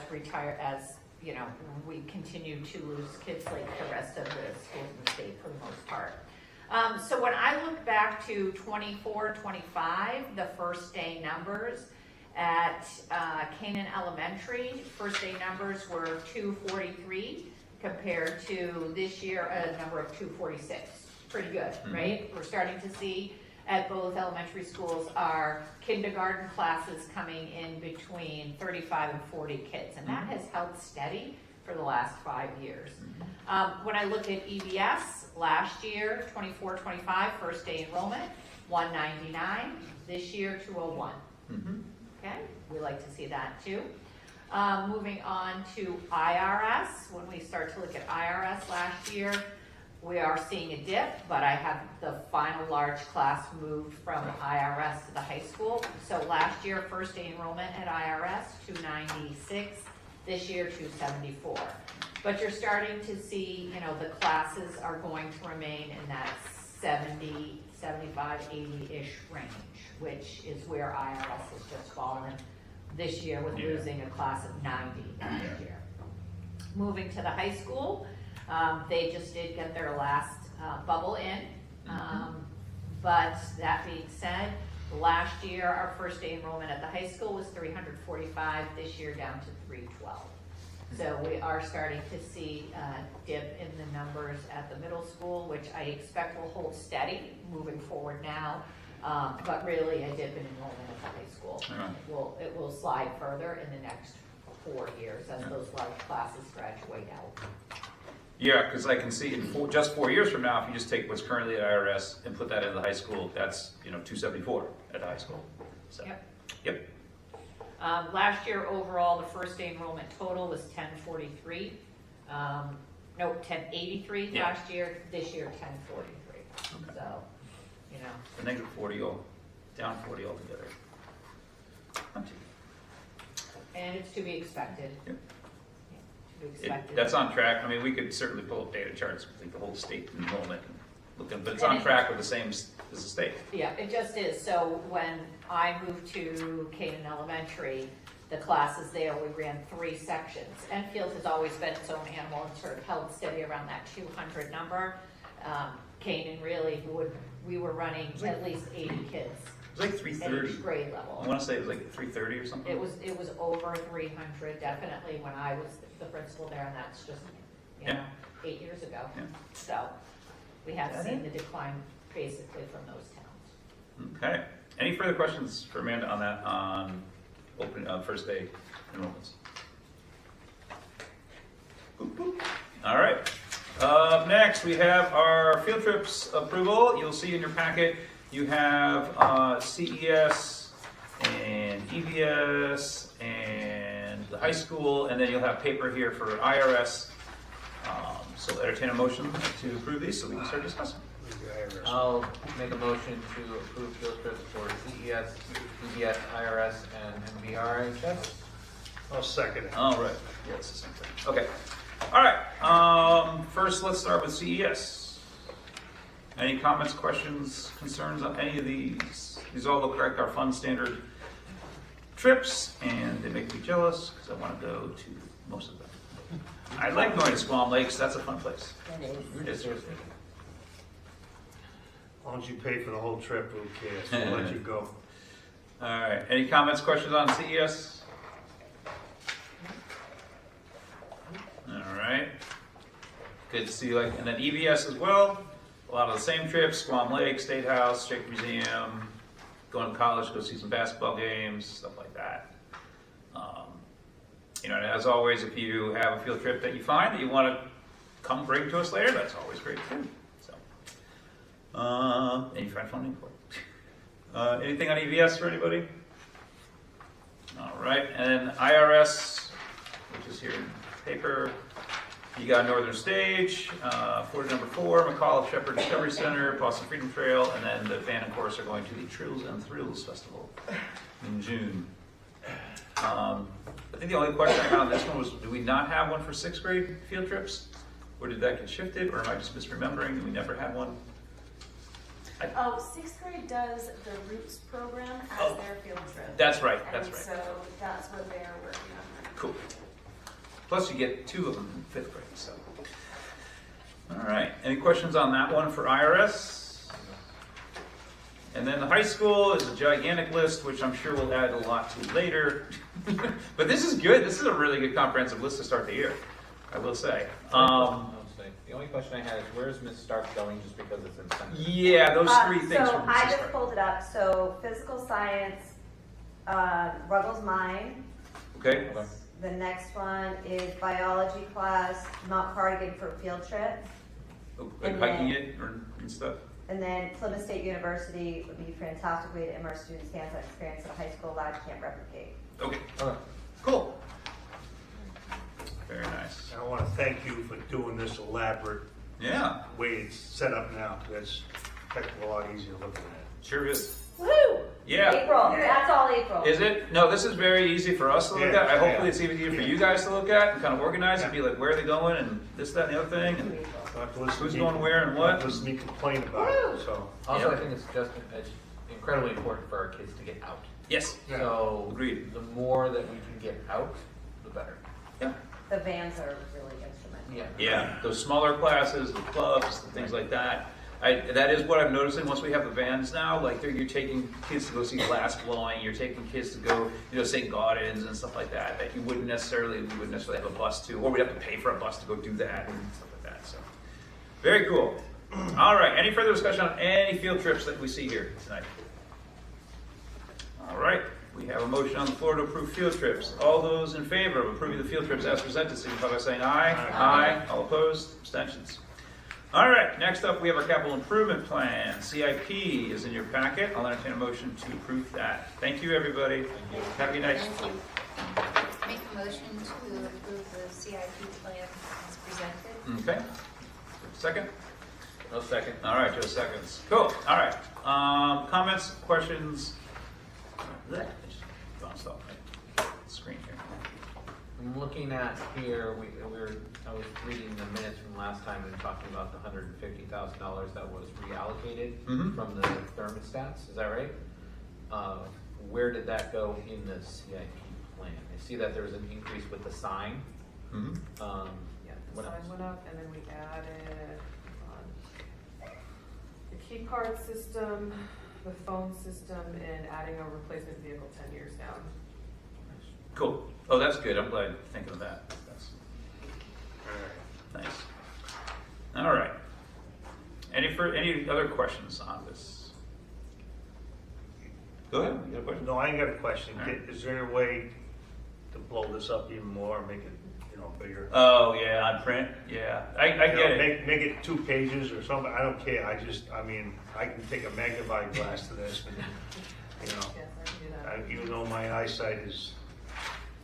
we continue to lose kids like the rest of the schools in the state for the most part. So when I look back to 24-25, the first day numbers at Canaan Elementary, first day numbers were 243 compared to this year a number of 246. Pretty good, right? We're starting to see at both elementary schools our kindergarten classes coming in between 35 and 40 kids, and that has held steady for the last 5 years. When I look at EVS, last year, 24-25, first day enrollment, 199. This year, 201. Okay, we like to see that too. Moving on to IRS, when we start to look at IRS last year, we are seeing a dip, but I have the final large class moved from IRS to the high school. So last year, first day enrollment at IRS, 296. This year, 274. But you're starting to see, the classes are going to remain in that 70, 75, 80-ish range, which is where IRS has just fallen this year with losing a class of 90 last year. Moving to the high school, they just did get their last bubble in. But that being said, last year our first day enrollment at the high school was 345, this year down to 312. So we are starting to see a dip in the numbers at the middle school, which I expect will hold steady moving forward now, but really a dip in enrollment at the high school. It will slide further in the next 4 years as those large classes graduate out. Yeah, because I can see in just 4 years from now, if you just take what's currently at IRS and put that into the high school, that's 274 at the high school. So, yep. Last year overall, the first day enrollment total was 1043. 1083 last year. This year, 1043. So, The negative 40 down 40 altogether. Plenty. And it's to be expected. Yep. Yeah, to be expected. That's on track. I mean, we could certainly pull up data charts, like the whole state enrollment, and look at, but it's And on it- track with the same as the state. Yeah, it just is. So when I moved to Canaan Elementary, the classes there, we ran 3 sections. Enfield has always been its own animal and sort of held steady around that 200 number. Canaan really we were running at least 80 kids It was like at 330. each grade I level. want to say it was like 330 or something. It was over 300 definitely when I was the principal there, and that's just, you know, 8 years ago. Yeah. So we have seen the decline basically from those towns. Okay. Any further questions for Amanda on that, on first day enrollments? Boop, boop. All right. Next, we have our field trips approval. You'll see in your packet, you have CES and EVS and the high school, and then you'll have paper here for IRS. So entertain a motion to approve these so we can start discussing. I'll make a motion to approve field trips for CES, EBS, IRS, and MVRHS. I'll second it. All right. Yeah, it's the same thing. Okay. All right. First, let's start with CES. Any comments, questions, concerns on any of these? These all look like our fun standard trips, and they make me jealous because I want to go to most of them. I like going to Squam Lakes. That's a fun place. That is. It's seriously. As long as you pay for the whole trip, who cares? We'll let you go. All right. Any comments, questions on CES? All right. Good to see you. And then EVS as well. A lot of the same trips: Squam Lake, State House, Shaker Museum, going to college, go see some basketball games, stuff like that. And as always, if you have a field trip that you find that you want to come bring to us later, that's always great too. So, and you find funding for it. Anything on EVS for anybody? All right, and IRS, which is here in paper. You got Northern Stage, Florida number 4, McCall Shepherd Discovery Center, Boston Freedom Trail, and then the band and chorus are going to the Trills and Thrills Festival in June. I think the only question I had on this one was, do we not have one for 6th grade field trips? Or did that get shifted, or am I just misremembering that we never had one? Oh, 6th grade does the Roots program as their field trip. That's right, that's And right. so that's what they're working on. Cool. Plus you get 2 of them in 5th grade, so. All right, any questions on that one for IRS? And then the high school is a gigantic list, which I'm sure we'll add a lot to later. But this is good. This is a really good comprehensive list to start the year, I will say. I'll say. The only question I had is, where's Miss Stark going, just because it's in center? Yeah, those 3 things So from I Mrs. just Stark. pulled it up. So physical science, Ruggles Mine. Okay, Okay. The next one is biology class, Mount Cardigan for a field trip. like And hiking then- it and stuff. And then Plymouth State University would be a fantastic way to immerse students' hands-on experience that a high school lab can't replicate. Okay, Okay. cool. Very nice. I want to thank you for doing this elaborate Yeah, way it's set up now. That's a heck of a lot easier looking at. sure is. Woo! Yeah. April, that's all April. Is it? No, this is very easy for us to look Yeah, at. Hopefully yeah. it's easier for Yeah. you guys to look at and kind of organize and Yeah. be like, where are they going and this, that, and the other thing, and Not to listen who's to me- going where and not what. to Listen to me complain about it, so. Also, Yeah. I think it's just it's incredibly important for our kids to get out. Yes. Yeah. So Agreed. the more that we can get out, the better. Yeah. The vans are really instrumental. Yeah. Yeah, those smaller classes, the clubs, and things like that. That is what I'm noticing. Once we have the vans now, like you're taking kids to go see glass blowing, you're taking kids to go, St. Gaudens and stuff like that. That we wouldn't necessarily have a bus to, or we'd have to pay for a bus to go do that and stuff like that. So, very cool. All right. Any further discussion on any field trips that we see here tonight? All right. We have a motion on the floor to approve field trips. All those in favor of approving the field trips as presented, signify by saying aye. Aye. All opposed? Abstentions? All right. Next up, we have our capital improvement plan. CIP is in your packet. I'll entertain a motion to approve that. Thank you, everybody. Have a good night. Thank you. Make a motion to approve the CIP plan as presented. Okay. Second? No second. All right, Joe seconds. Cool. All right. Comments, questions? bounced off my screen here. I'm looking at here, I was reading the minutes from last time and talking about the $150,000 that was reallocated from the thermostats, is that right? Where did that go in the CIP plan? I see that there was an increase with the sign. Yeah, the What sign else? went up, and then we added the key card system, the phone system, and adding a replacement vehicle 10 years down. Cool. Oh, that's good. I'm glad you're thinking of that. That's nice. All right. Any other questions on this? Go ahead. You got a question? No, I ain't got a question. All right. Is there a way to blow this up even more, or make it, bigger? Oh yeah, on print. Yeah, I get it. Make it 2 pages or something. I don't care. I can take a magnifying glass to this, and, Yes, I can do that. even though my eyesight is,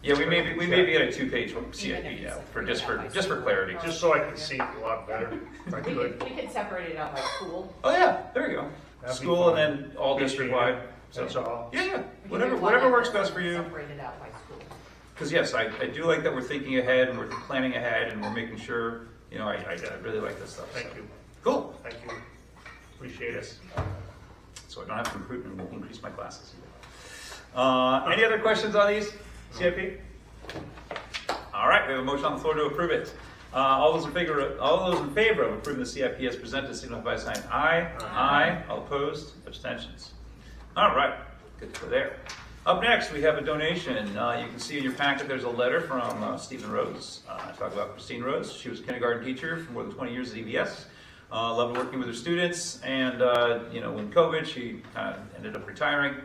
Yeah, we may be at a 2-page CIP now for just for clarity. just so I can see it a lot better, if I We could. could separate it out by school. Oh yeah, there you go. That'd be School fine. and then all district wide. That's all. Yeah, We could do whatever one works and best for you. Separate it out by school. Because yes, I do like that we're thinking ahead and we're planning ahead and we're making sure. I really like this stuff. Thank so. you. Cool. Thank you. Appreciate it. So I don't have to increase my classes either. Any other questions on these CIP? All right, we have a motion on the floor to approve it. All those in favor of approving the CIP as presented, signify by saying aye. Aye. All opposed? Abstentions. All right, good to go there. Up next, we have a donation. You can see in your packet there's a letter from Stephen Rose. Talk about Christine Rose. She was a kindergarten teacher for more than 20 years at EVS. Loved working with her students, and when COVID, she kind of ended up retiring.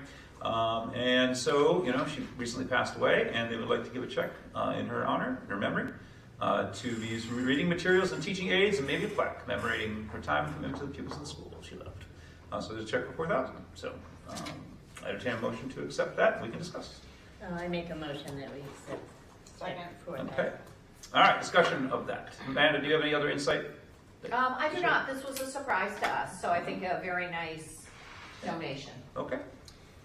And so, she recently passed away, and they would like to give a check in her honor, in her memory, to these reading materials and teaching aids, and maybe a plaque commemorating her time and commitment to the pupils in the school she left. So there's a check for $4,000. So I entertain a motion to accept that, and we can discuss. I make a motion that we accept. Second. For that. Okay. All right, discussion of that. Amanda, do you have any other insight? I do not. This was a surprise to us, so I think a very nice donation. Okay.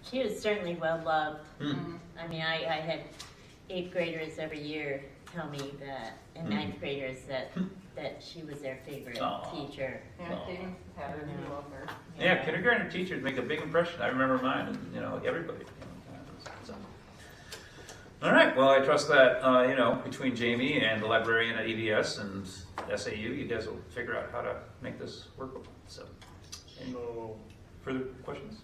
She was certainly well loved. Hmm. I mean, I had 8th graders every year tell me that, and 9th graders that she was their favorite Aw. teacher. Yeah, kindergarten teachers make a big impression. I remember mine, and everybody. So. All right. Well, I trust that between Jamie and the librarian at EVS and SAU, you guys will figure out how to make this workable. So, any So, further questions?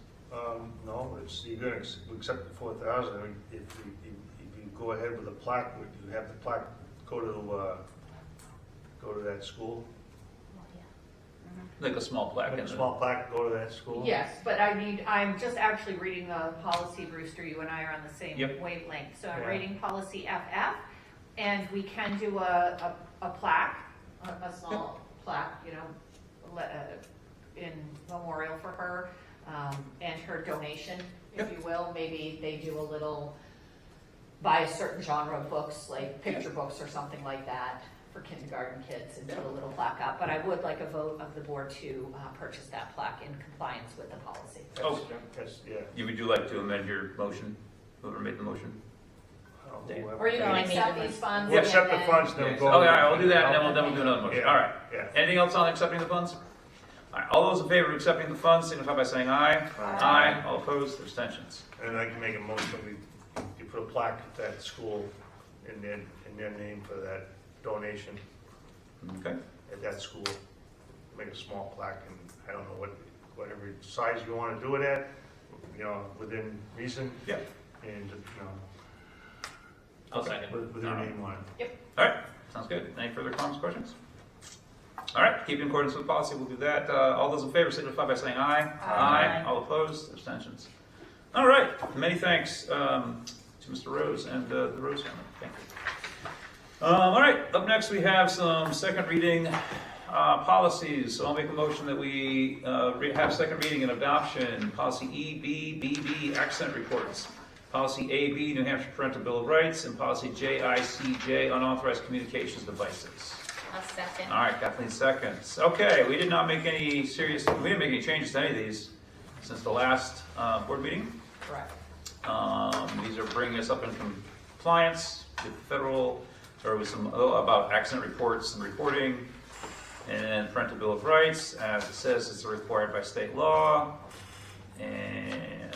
no, you're going to accept the 4,000. If you go ahead with the plaque, would you have the plaque go to that school? Like a small plaque. Like in a the- small plaque go to that school? Yes, but I'm just actually reading the policy, Brewster, you and I are on the same Yep. wavelength. So I'm Yeah. reading policy FF, and we can do a plaque, a small plaque, in memorial for her, and her donation, if you will. Maybe they do a little, buy a certain genre of books, like picture books or something like that, for kindergarten kids, and put a little plaque up. But I would like a vote of the board to purchase that plaque in compliance with the policy. You would you like to amend your motion? Whoever made the motion? Dan. Or you No, can I accept made these funds. We'll and accept the then- funds, then Yes. we'll Oh, go. yeah, we'll do that, and then we'll do another motion. Yeah. All right. Yeah. Anything else on accepting the funds? All right, all those in favor of accepting the funds signify by saying aye. Aye. All opposed, abstentions. And I can make a motion, you put a plaque at that school in their name for that donation Okay. at that school. Make a small plaque, and I don't know whatever size you want to do it at, within reason. Yeah. And, I'll second. with your name on it. All right, sounds good. Any further comments, questions? All right, keep in accordance with policy, we'll do that. All those in favor signify by saying aye. Aye. All opposed, abstentions. All right, many thanks to Mr. Rose and the Rose family. Thank you. All right, up next we have some second reading policies. So I'll make a motion that we have second reading and adoption. Policy EBBB, accent reports. Policy AB, New Hampshire Parental Bill of Rights, and policy JICJ, unauthorized communications devices. I'll second. All right, Kathleen seconds. Okay, we didn't make any changes to any of these since the last board meeting. Correct. These are bringing us up in compliance with federal, or with some, about accident reports and reporting, and parental bill of rights, as it says, it's required by state law, and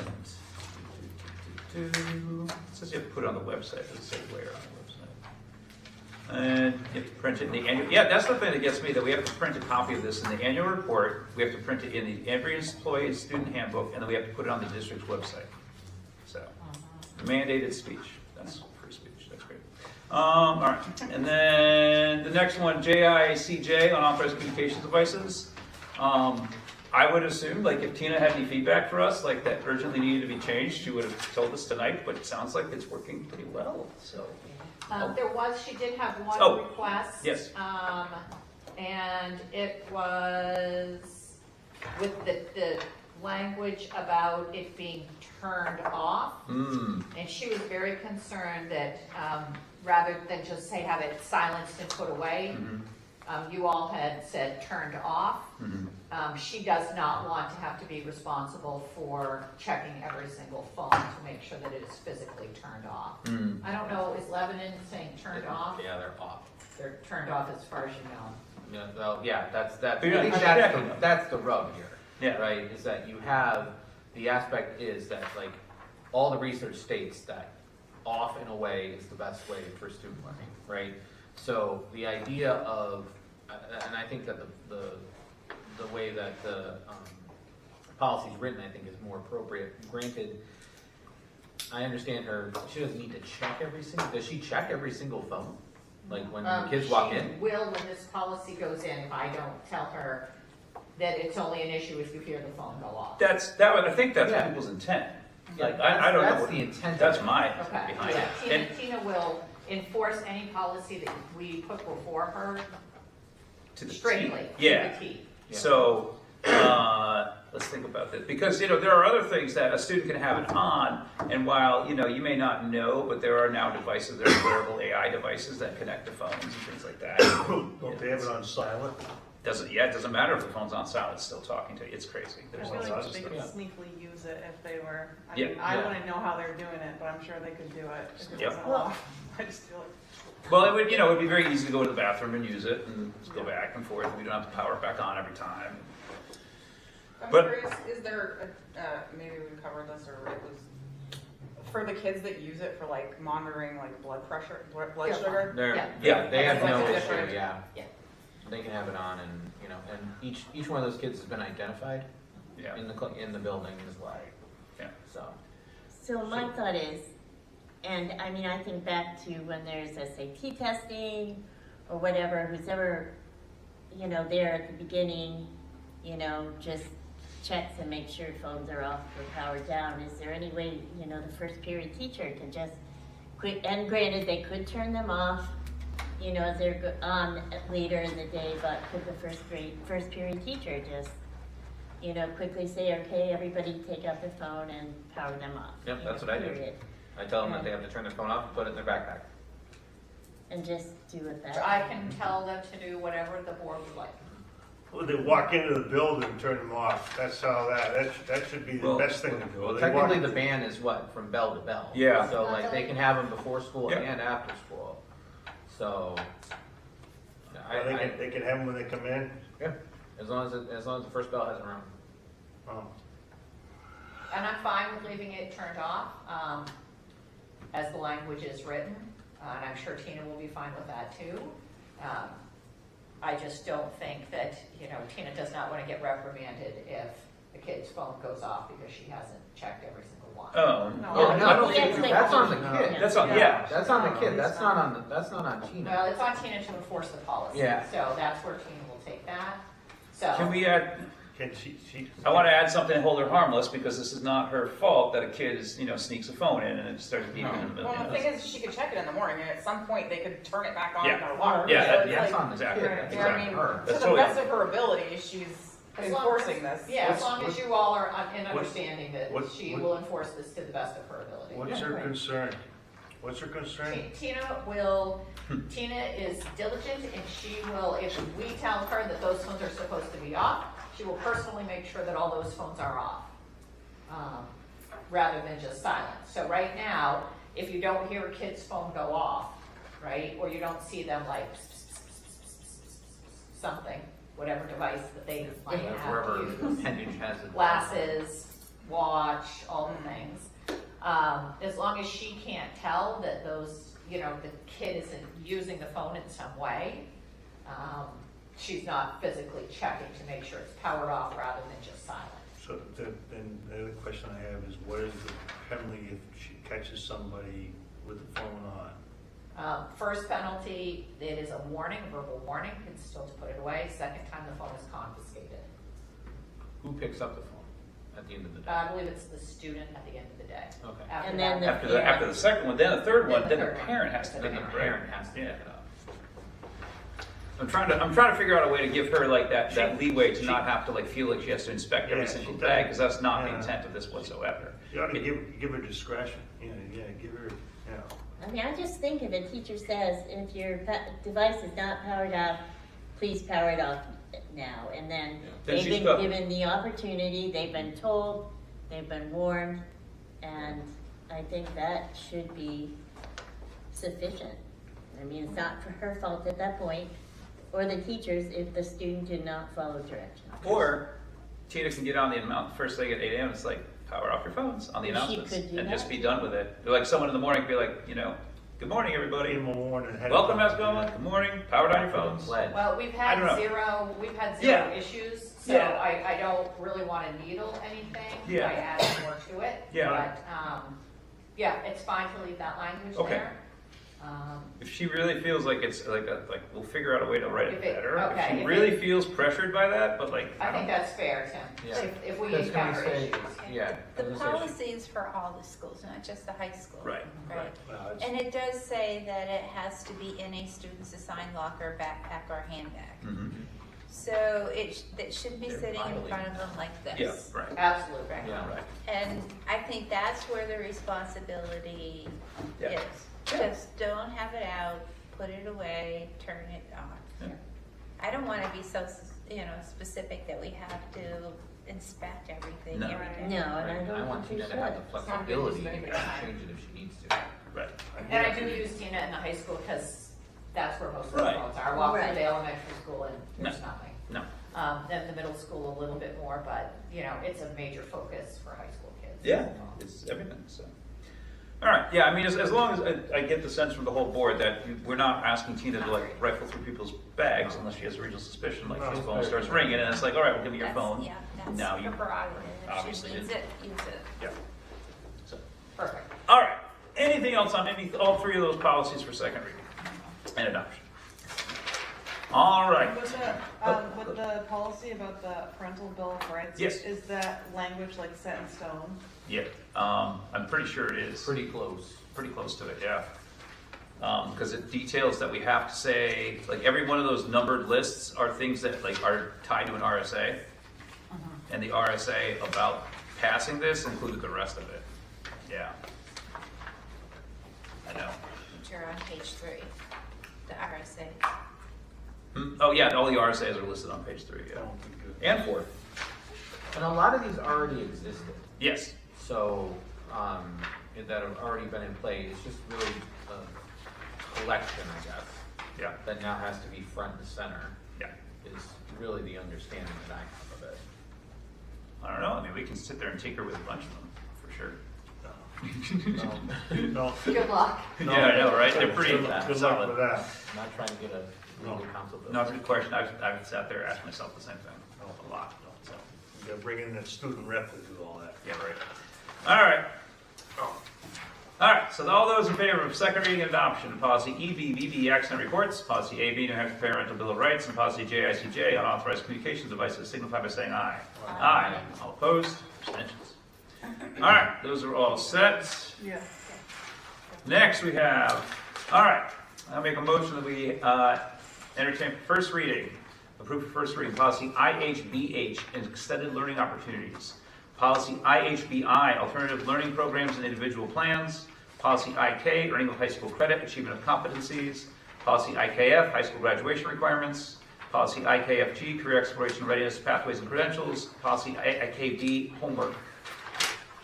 it says you have to put it on the website, it doesn't say where on the website. And you have to print it in the annual, yeah, that's the thing that gets me, that we have to print a copy of this in the annual report, we have to print it in the every employee and student handbook, and then we have to put it on the district's website. So, mandated speech, that's free speech, that's great. All right, and then the next one, JICJ, unauthorized communications devices. I would assume, like, if Tina had any feedback for us, like, that urgently needed to be changed, she would have told us tonight, but it sounds like it's working pretty well, so. She did have one Oh, request. yes. And it was with the language about it being turned off. And she was very concerned that rather than just say have it silenced and put away, you all had said turned off. She does not want to have to be responsible for checking every single phone to make sure that it is physically turned off. I don't know, is Lebanon saying turned off? Yeah, they're off. They're turned off as far as you know. Yeah, well, yeah, that's But I you're think not that's the rub here. Yeah. Right, is that you have, the aspect is that, like, all the research states that off and away is the best way for student learning, right? So the idea of, and I think that the way that the policy is written, I think, is more appropriate. Granted, I understand her, she doesn't need to check every single, does she check every single phone? Like when kids walk in? She will when this policy goes in, if I don't tell her that it's only an issue if you hear the phone go off. I think that's Yeah. people's intent. Yeah, Like, I don't know. that's what the intent That's of it. my Okay, behind yeah, it. And Tina will enforce any policy that we put before her to the straightly, T. to Yeah. the T. Yeah. So, let's think about this. Because, there are other things that a student can have it on, and while, you may not know, but there are now devices, there are wearable AI devices that connect to phones and things like that. Don't they have it on silent? It doesn't matter if the phone's on silent, it's still talking to you. It's crazy. I There's feel lots like of they stuff. could sneakily use it if they were, I Yeah. mean, I Yeah. wouldn't know how they're doing it, but I'm sure they could do it if it Yep. wasn't off. I just feel like. Well, it would, it'd be very easy to go to the bathroom and use it and just go back and forth. We don't have to power it back on every time. I'm But- curious, is there, maybe we covered this, or it was, for the kids that use it for like monitoring like blood pressure, blood sugar? Yeah. They have That's no like issue, different. yeah. Yeah. They can have it on and, and each one of those kids has been identified Yeah. in the building as well. Yeah. So my thought is, and I mean, I think back to when there's SAT testing or whatever, who's ever, there at the beginning, just checks and makes sure phones are off or powered down. Is there any way, the first period teacher can just quit, and granted, they could turn them off, as they're on later in the day, but could the first period teacher just, quickly say, okay, everybody take out their phone and power them off? Yep, that's what I do. Period. I tell them that they have to turn their phone off and put it in their backpack. And just do it that I way. can tell them to do whatever the board would like. Well, they walk into the building and turn them off. That's how that should be the Well, best thing to do. Well, They technically walk- the ban is what, from bell to bell? Yeah. So like they can have them before school Yeah. and after school. So, they can have them when they come in. yeah, as long as the first bell hasn't rung. Oh. And I'm fine with leaving it turned off, as the language is written, and I'm sure Tina will be fine with that too. I just don't think that, Tina does not want to get reprimanded if a kid's phone goes off because she hasn't checked every single one. Oh. No. Oh, I no, don't think that's that's on the like- kid. That's on, yeah. That's on the kid. That's not on Tina. Well, it's on Tina to enforce the policy. Yeah. So that's where Tina will take that. So. Can we add, Can she? I want to add something and hold her harmless because this is not her fault that a kid is, sneaks a phone in and it starts beeping in the middle. Well, the thing is, she could check it in the morning, and at some point, they could turn it back on Yeah. in their locker. Yeah, So that- it's yeah, That's like, on the exactly. kid. That's That's you know what I exactly. mean? her. To That's the totally- best of her ability, she's As long enforcing as- this. Yeah, as long as you all are in what- understanding that what- she what- will enforce this to the best of her ability. What's her concern? What's her concern? Tina is diligent and she will, if we tell her that those phones are supposed to be off, she will personally make sure that all those phones are off. rather than just silence. So right now, if you don't hear a kid's phone go off, right, or you don't see them like something, whatever device that they might have Wherever used, the appendage has it. glasses, watch, all the things. As long as she can't tell that those, the kid isn't using the phone in some way, she's not physically checking to make sure it's powered off rather than just silent. So then the other question I have is, what is the penalty if she catches somebody with the phone on? First penalty, it is a warning, a verbal warning, it's still to put it away. Second time, the phone is confiscated. Who picks up the phone at the end of the day? I believe it's the student at the end of the day. Okay. After And then that, After the second one, then the third one, then the third one. parent has to Then pick the it up. parent has to pick it up. I'm trying to figure out a way to give her like that leeway to not have to like feel like she has to inspect every Yeah, single she bag, does. because that's not the Yeah. intent of this whatsoever. You ought to give her discretion, give her, I mean, I just think if a teacher says, if your device is not powered off, please power it off now. And then Then they've she's been covered. given the opportunity, they've been told, they've been warned, and I think that should be sufficient. I mean, it's not for her fault at that point, or the teachers if the student did not follow directions. Or Tina can get on the amount first thing at 8 a.m. It's like power off your phones on the She announcements could do and that. just be done with it. Like someone in the morning could be like, good morning everybody. give them a warning ahead of Welcome, time. Mascoma. Good morning. Powered on your phones. Pledge. Well, we've I don't know. had zero Yeah. issues, so Yeah. I don't really want to needle anything Yeah. by adding more to it. Yeah. But, yeah, it's fine to leave that language Okay. there. If she really feels like it's like we'll figure out a way to write it If it- better. okay, If she if really it- feels pressured by that, but like I think don't- that's fair, Tim. Yeah. If we Because can we encounter say- issues. Yeah. The I was gonna say policy is for all the schools, not just the high school. Right. Right. Well, it's- And it does say that it has to be in a student's assigned locker, backpack, or handbag. Mhm. So that shouldn't be They're sitting in violating front of them like this. Yeah. Right. Absolutely. Yeah. Right. And I think that's where the responsibility Yeah. is. Just don't have it out, put it away, turn it off. Yeah. I don't want to be so, specific that we have to inspect everything No. every day. No, and I Right. I don't want think we Tina to have the should. flexibility to change it if she needs to. Right. And I do use Tina in the high school because that's where most of the Right. phones are. I walk through Right. the elementary school and there's No. nothing. No. Then the middle school a little bit more, but, it's a major focus for high school kids. Yeah. It's everything. So. All right. Yeah. I mean, as long as I get the sense from the whole board that we're not asking Tina to like rifle through people's bags unless she has a real suspicion, like his phone starts ringing and it's like, all right, well, give me your phone. Yeah, that's Now you her prerogative. If obviously she needs didn't. it, use it. Yeah. So. Perfect. All right. Anything else on all three of those policies for second reading and adoption? All right. With the policy about the parental bill of rights, Yes. is that language like set in stone? Yeah. I'm pretty sure it is. Pretty close. Pretty close to it, yeah. Because it details that we have to say, like every one of those numbered lists are things that like are tied to an RSA. And the RSA about passing this included the rest of it. Yeah. I know. You're on page 3, the RSA. Oh yeah, all the RSAs are listed on page 3, yeah. And 4. And a lot of these already existed. Yes. So, that have already been in play. It's just really a collection, I guess, Yeah. that now has to be front and center. Yeah. Is really the understanding that I have of it. I don't know. I mean, we can sit there and tinker with a bunch of them, for sure. No. Good luck. Yeah, I know, right? They're pretty Good luck solid. with that. I'm not trying to get a legal counsel bill. No, it's a good question. I've sat there asking myself the same thing a lot. So. You gotta bring in that student rep to do all that. Yeah, right. All right. All right, so all those in favor of second reading and adoption, policy EBBB, accident reports, policy AB, New Hampshire Parental Bill of Rights, and policy JICJ, unauthorized communications devices, signify by saying aye. Aye. All opposed? Abstentions? All right, those are all set. Yeah. Next we have, all right, I'll make a motion that we entertain first reading, approve for first reading, policy IHBH, extended learning opportunities. Policy IHBI, alternative learning programs and individual plans. Policy IK, earning of high school credit, achievement of competencies. Policy IKF, high school graduation requirements. Policy IKFG, career exploration readiness, pathways and credentials. Policy IKB, homework.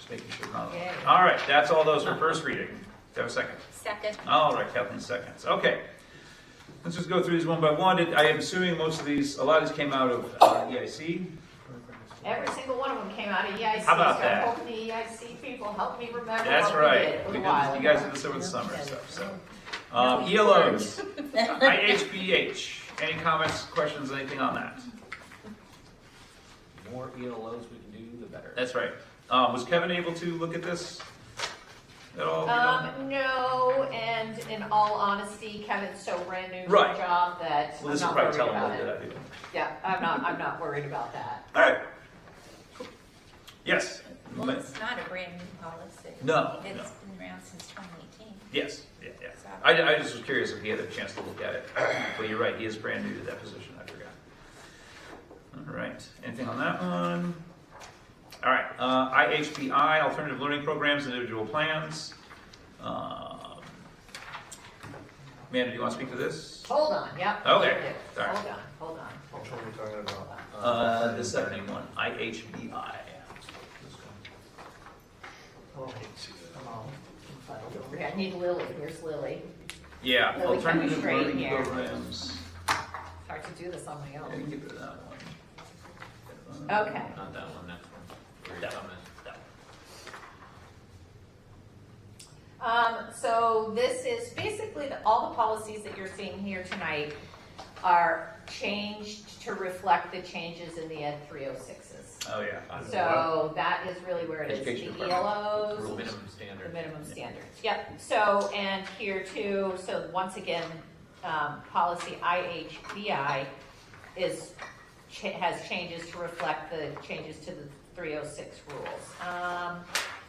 Just making sure not. Yeah. All right, that's all those for first reading. Do you have a second? Second. All right, Kathleen seconds. Okay. Let's just go through these one by one. I am assuming most of these, a lot of these came out of EIC. Every single one of them came out of EIC. How about so that? I hope the EIC people help me remember That's what right. we did. It was We a while did, you guys ago. did this over the summer and stuff. So, No, you ELOs, IHBH. Any comments, questions, anything on that? The more ELOs we can do, the better. That's right. Was Kevin able to look at this at all? No, and in all honesty, Kevin's so brand new to Right. the job that Well, I'm this will not probably worried tell him about what did I it. do. Yeah, I'm not worried about that. All right. Yes. Well, it's not a brand new policy. No, It's no. been around since 2018. Yes. Yeah. I just was curious if he had a chance to look at it. But you're right, he is brand new to that position. I forgot. All right. Anything on that one? All right. IHBI, Alternative Learning Programs, Individual Plans. Amanda, do you want to speak to this? Hold on, yep. Okay. Here it is. Sorry. Hold on. Which one are we talking about? The second one, IHBI. Oh, come on. I need Lily. Here's Lily. Yeah, Lily, come Alternative straight Learning here. Programs. Hard to do this on my Yeah, own. you can get rid of that one. Okay. Not that one, next one. Where That you one. comment. So this is basically all the policies that you're seeing here tonight are changed to reflect the changes in the Ed 306s. Oh, yeah. So that is really where it is. Education The department. ELOs, Minimum the standard. minimum standards. Yep. So, and here too, so once again, policy IHBI has changes to reflect the changes to the 306 rules.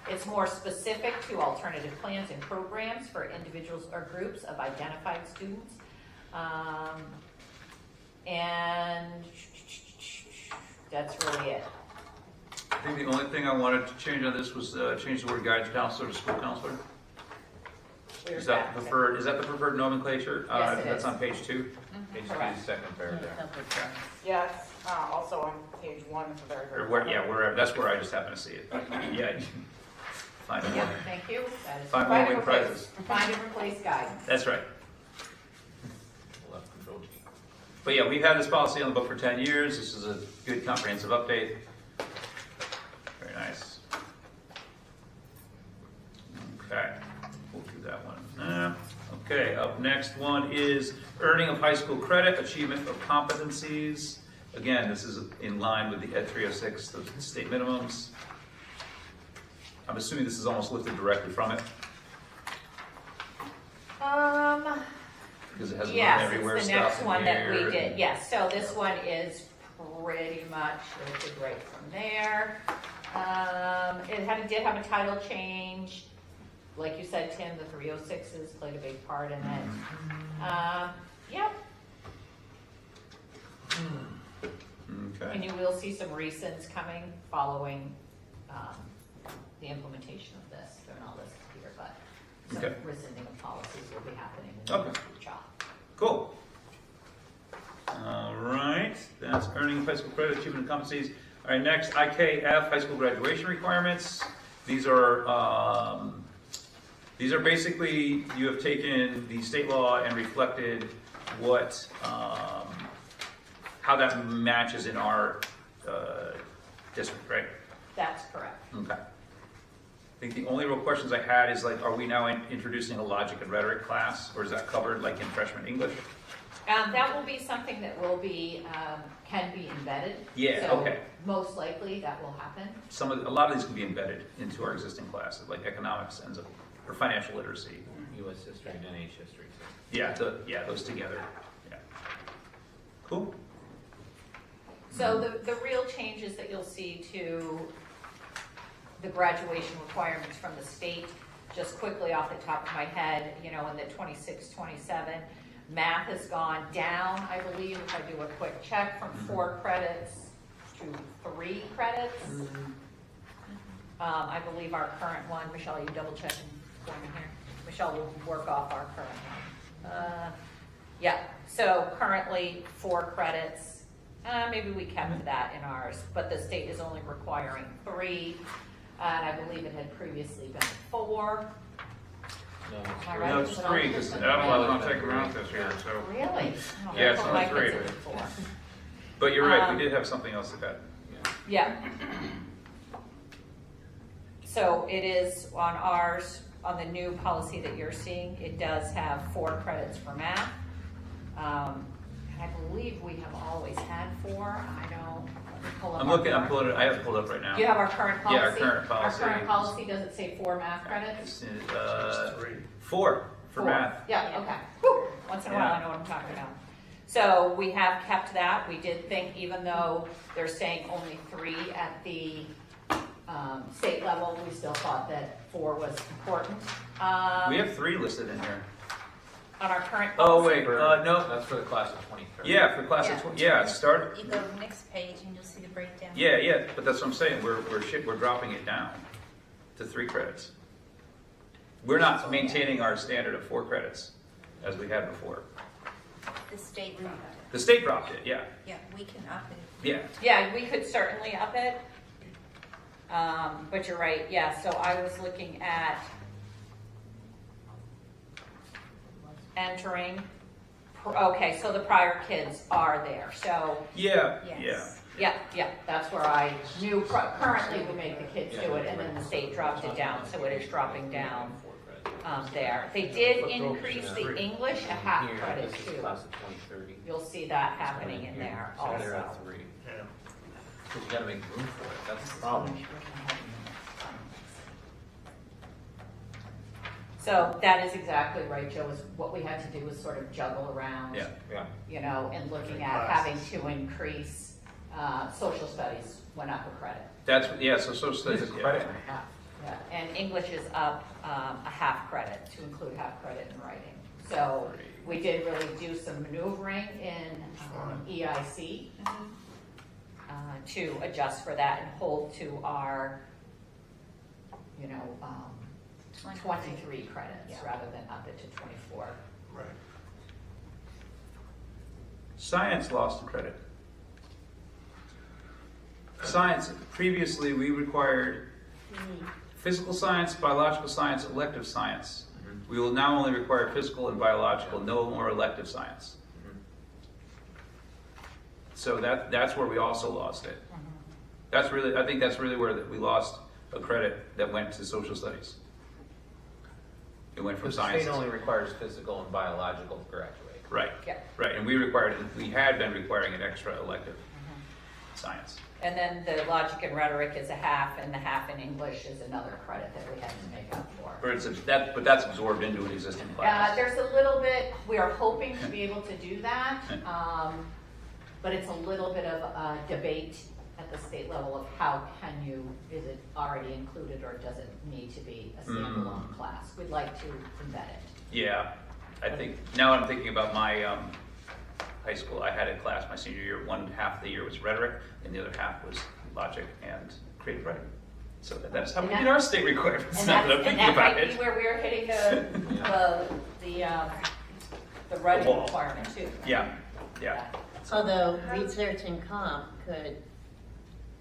It's more specific to alternative plans and programs for individuals or groups of identified students. And that's really it. I think the only thing I wanted to change on this was change the word guidance counselor to school counselor. Is that the preferred nomenclature? Yes, it That's is. on page 2. Page Correct. 2, second paragraph. Yes, also on page 1 at the very, Or very where, bottom. yeah, wherever, that's where I just happen to see it. Yeah. Find it. Yeah, thank you. That is Find find more and wing replace. Find and replace guidance. That's right. Left control G. But yeah, we've had this policy on the book for 10 years. This is a good comprehensive update. Very nice. Okay, we'll do that one. Okay, up next one is earning of high school credit, achievement of competencies. Again, this is in line with the Ed 306, the state minimums. I'm assuming this is almost lifted directly from it, because it has Yes, everywhere it's the stuff next in one that we here. did. Yes, so this one is pretty much lifted right from there. Did have a title change. Like you said, Tim, the 306s played a big part in it. Yep, Okay. and you will see some rescinds coming following the implementation of this. They're not listed here, but some Okay. rescinding of policies will be happening in Okay. the future. Cool. All right, that's earning high school credit, achievement and competencies. All right, next, IKF, high school graduation requirements. These are basically, you have taken the state law and reflected what, how that matches in our district, right? That's correct. Okay. I think the only real questions I had is like, are we now introducing a logic and rhetoric class, or is that covered like in freshman English? That will be something that will be, can be embedded. Yeah, So okay. most likely that will happen. A lot of these can be embedded into our existing classes, like economics ends up, or financial literacy. U.S. history and NH history. Yeah, those together. Yeah. Cool. So the real changes that you'll see to the graduation requirements from the state, just quickly off the top of my head, in the 26, 27, math has gone down, I believe, if I do a quick check, from 4 credits to 3 credits. I believe our current one, Michelle, you double checking for me here? Michelle will work off our current one. Yeah, so currently 4 credits. Maybe we kept that in ours, but the state is only requiring 3. and I believe it had previously been 4. No, Am I it's right? No, it's 3, because Adelaide's not taking them out this year, so. Really? Oh, Yeah, it's that's only what I 3. considered 4. But you're right, we did have something else like that. Yeah. So it is on ours, on the new policy that you're seeing, it does have 4 credits for math. And I believe we have always had 4. I don't, let me pull up. I'm our looking, I'm current- pulling it, I have it pulled up right now. Do you have our current policy? Yeah, our current policy. Our current policy, does it say 4 math credits? It's, It's 3. 4 for 4. math. Yeah, okay. Whew. Once in a while, Yeah. I know what I'm talking about. So we have kept that. We did think, even though they're saying only 3 at the state level, we still thought that 4 was important. We have 3 listed in here. On our current Oh, policy. wait, no. That's for the class of 23. Yeah, for class of 20, yeah, start, You go to the next page and you'll see the breakdown. yeah, but that's what I'm saying, we're dropping it down to 3 credits. We're not maintaining our standard of 4 credits as we had before. The state dropped it. The state dropped it, yeah, Yeah, we can up it. yeah. Yeah, we could certainly up it. But you're right, yeah, so I was looking at entering, okay, so the prior kids are there, so, Yeah, Yes. yeah, that's where I knew currently we make the kids do it, and then the state dropped it down, so it is dropping down there. They did increase the English a half Here, credit this is too. class of 2030. You'll see that happening in there So they're also. at 3. Yeah. Because you gotta make room for it, that's the problem. So that is exactly right, Joe, is what we had to do was sort of juggle around. Yeah. Yeah. You know, and looking at having to increase, social studies went up a credit. That's, yeah, so social It's studies, a credit and a half. Yeah, and English is up a half credit to include half credit in writing. So we did really do some maneuvering in EIC to adjust for that and hold to our, 23 credits rather than up it to 24. Right. Science lost a credit. Science, previously we required physical science, biological science, elective science. We will now only require physical and biological, no more elective science. So that's where we also lost it. That's really, I think that's really where we lost a credit that went to social studies. It went from The science. state only requires physical and biological to graduate. Right, Yeah. right, and we had been requiring an extra elective science. And then the logic and rhetoric is a half, and the half in English is another credit that we had to make up for. But that's absorbed into an existing class. There's a little bit, we are hoping to be able to do that, but it's a little bit of a debate at the state level of how is it already included or does it need to be a standalone class? We'd like to embed it. Yeah, I think, now I'm thinking about my high school, I had a class my senior year, one half of the year was rhetoric, and the other half was logic and creative writing. So that's how we did our state requirements, now that I'm thinking about And that might be it. where we're hitting the writing wall. requirement too. Yeah, yeah. Although research and comp could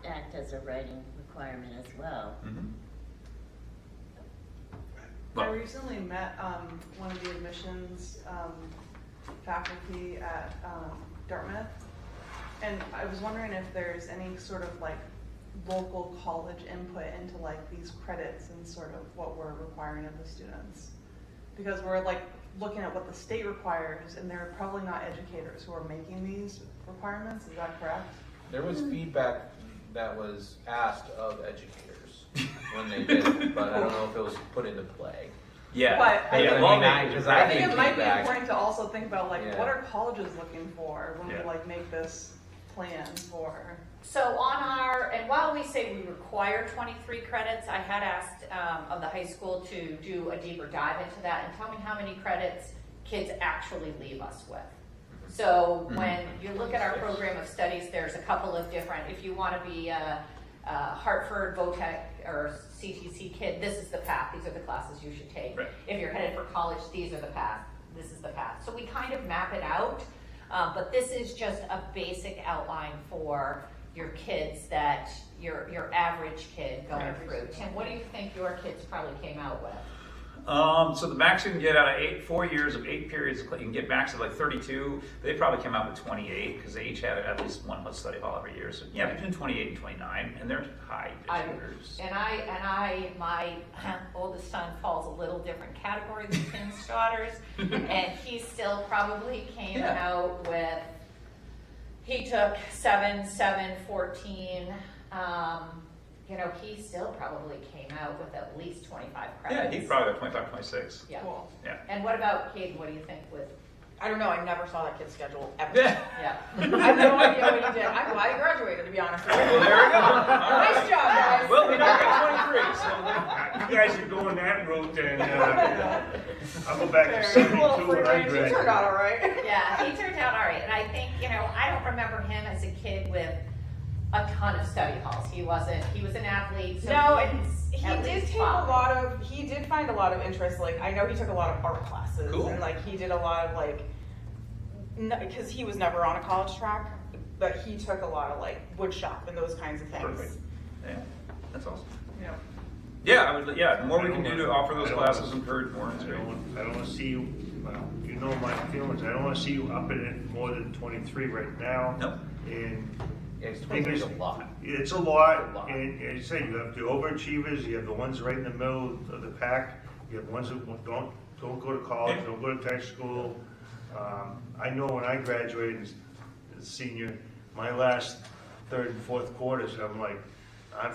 act as a writing requirement as well. Mhm. I Well, recently met one of the admissions faculty at Dartmouth, and I was wondering if there's any sort of like local college input into like these credits and sort of what we're requiring of the students. Because we're like looking at what the state requires, and they're probably not educators who are making these requirements, is that correct? There was feedback that was asked of educators when they did it, but I don't know if it was put into play. yeah, But I yeah, think- lawmakers, I I think think it might be feedback. important to also think about like, Yeah. what are colleges looking for when Yeah. we like make this plan for? So and while we say we require 23 credits, I had asked of the high school to do a deeper dive into that and tell me how many credits kids actually leave us with. So when you look at our program of studies, there's a couple of different, if you want to be a Hartford, VOTEC, or CTC kid, this is the path, these are the classes you should take. Right. If you're headed for college, these are the path, this is the path. So we kind of map it out, but this is just a basic outline for your kids that, your average kid going through. Tim, what do you think your kids probably came out with? So the max you can get out of 4 years of 8 periods, you can get max of like 32. They probably came out with 28 because they each had at least one study hall every year. So yeah, between 28 and 29, and they're high achievers. My oldest son falls a little different category than Tim's daughters, and he still probably came out with, he took 7, 14, you know, he still probably came out with at least 25 credits. Yeah, he probably got 25, 26. Yeah. Cool. Yeah. And what about Caden? What do you think with? I don't know, I never saw that kid's schedule ever. Yeah. Yeah. I have no idea what he did. I'm glad he graduated, to be honest with you. Well, there we go. All right. Nice job, guys. Well, we don't got 23, so You guys are going that route, and I'll go back to He's a 72 little free when I range, he turned out all graduated. right. Yeah, he turned out all right. And I think, you know, I don't remember him as a kid with a ton of study halls. He was an athlete. So No, and he at did least take he did find a lot of interest. Like, I know he took a lot of art classes. Cool. And like, he did a lot of like, because he was never on a college track, but he took a lot of like wood shop and those kinds of things. Perfect. Yeah, that's awesome. Yeah. Yeah, I would. Yeah, the more we can do to offer those classes, encourage more. I don't want to see you, well, you know my feelings, I don't want to see you upping it more than 23 right now. No. And Yeah, 23 is a lot. it's a lot, and as you say, you have the overachievers, you have the ones right in the middle of the pack, you have ones that don't go to college, don't go to tech school. I know when I graduated as a senior, my last third and fourth quarters, I'm like,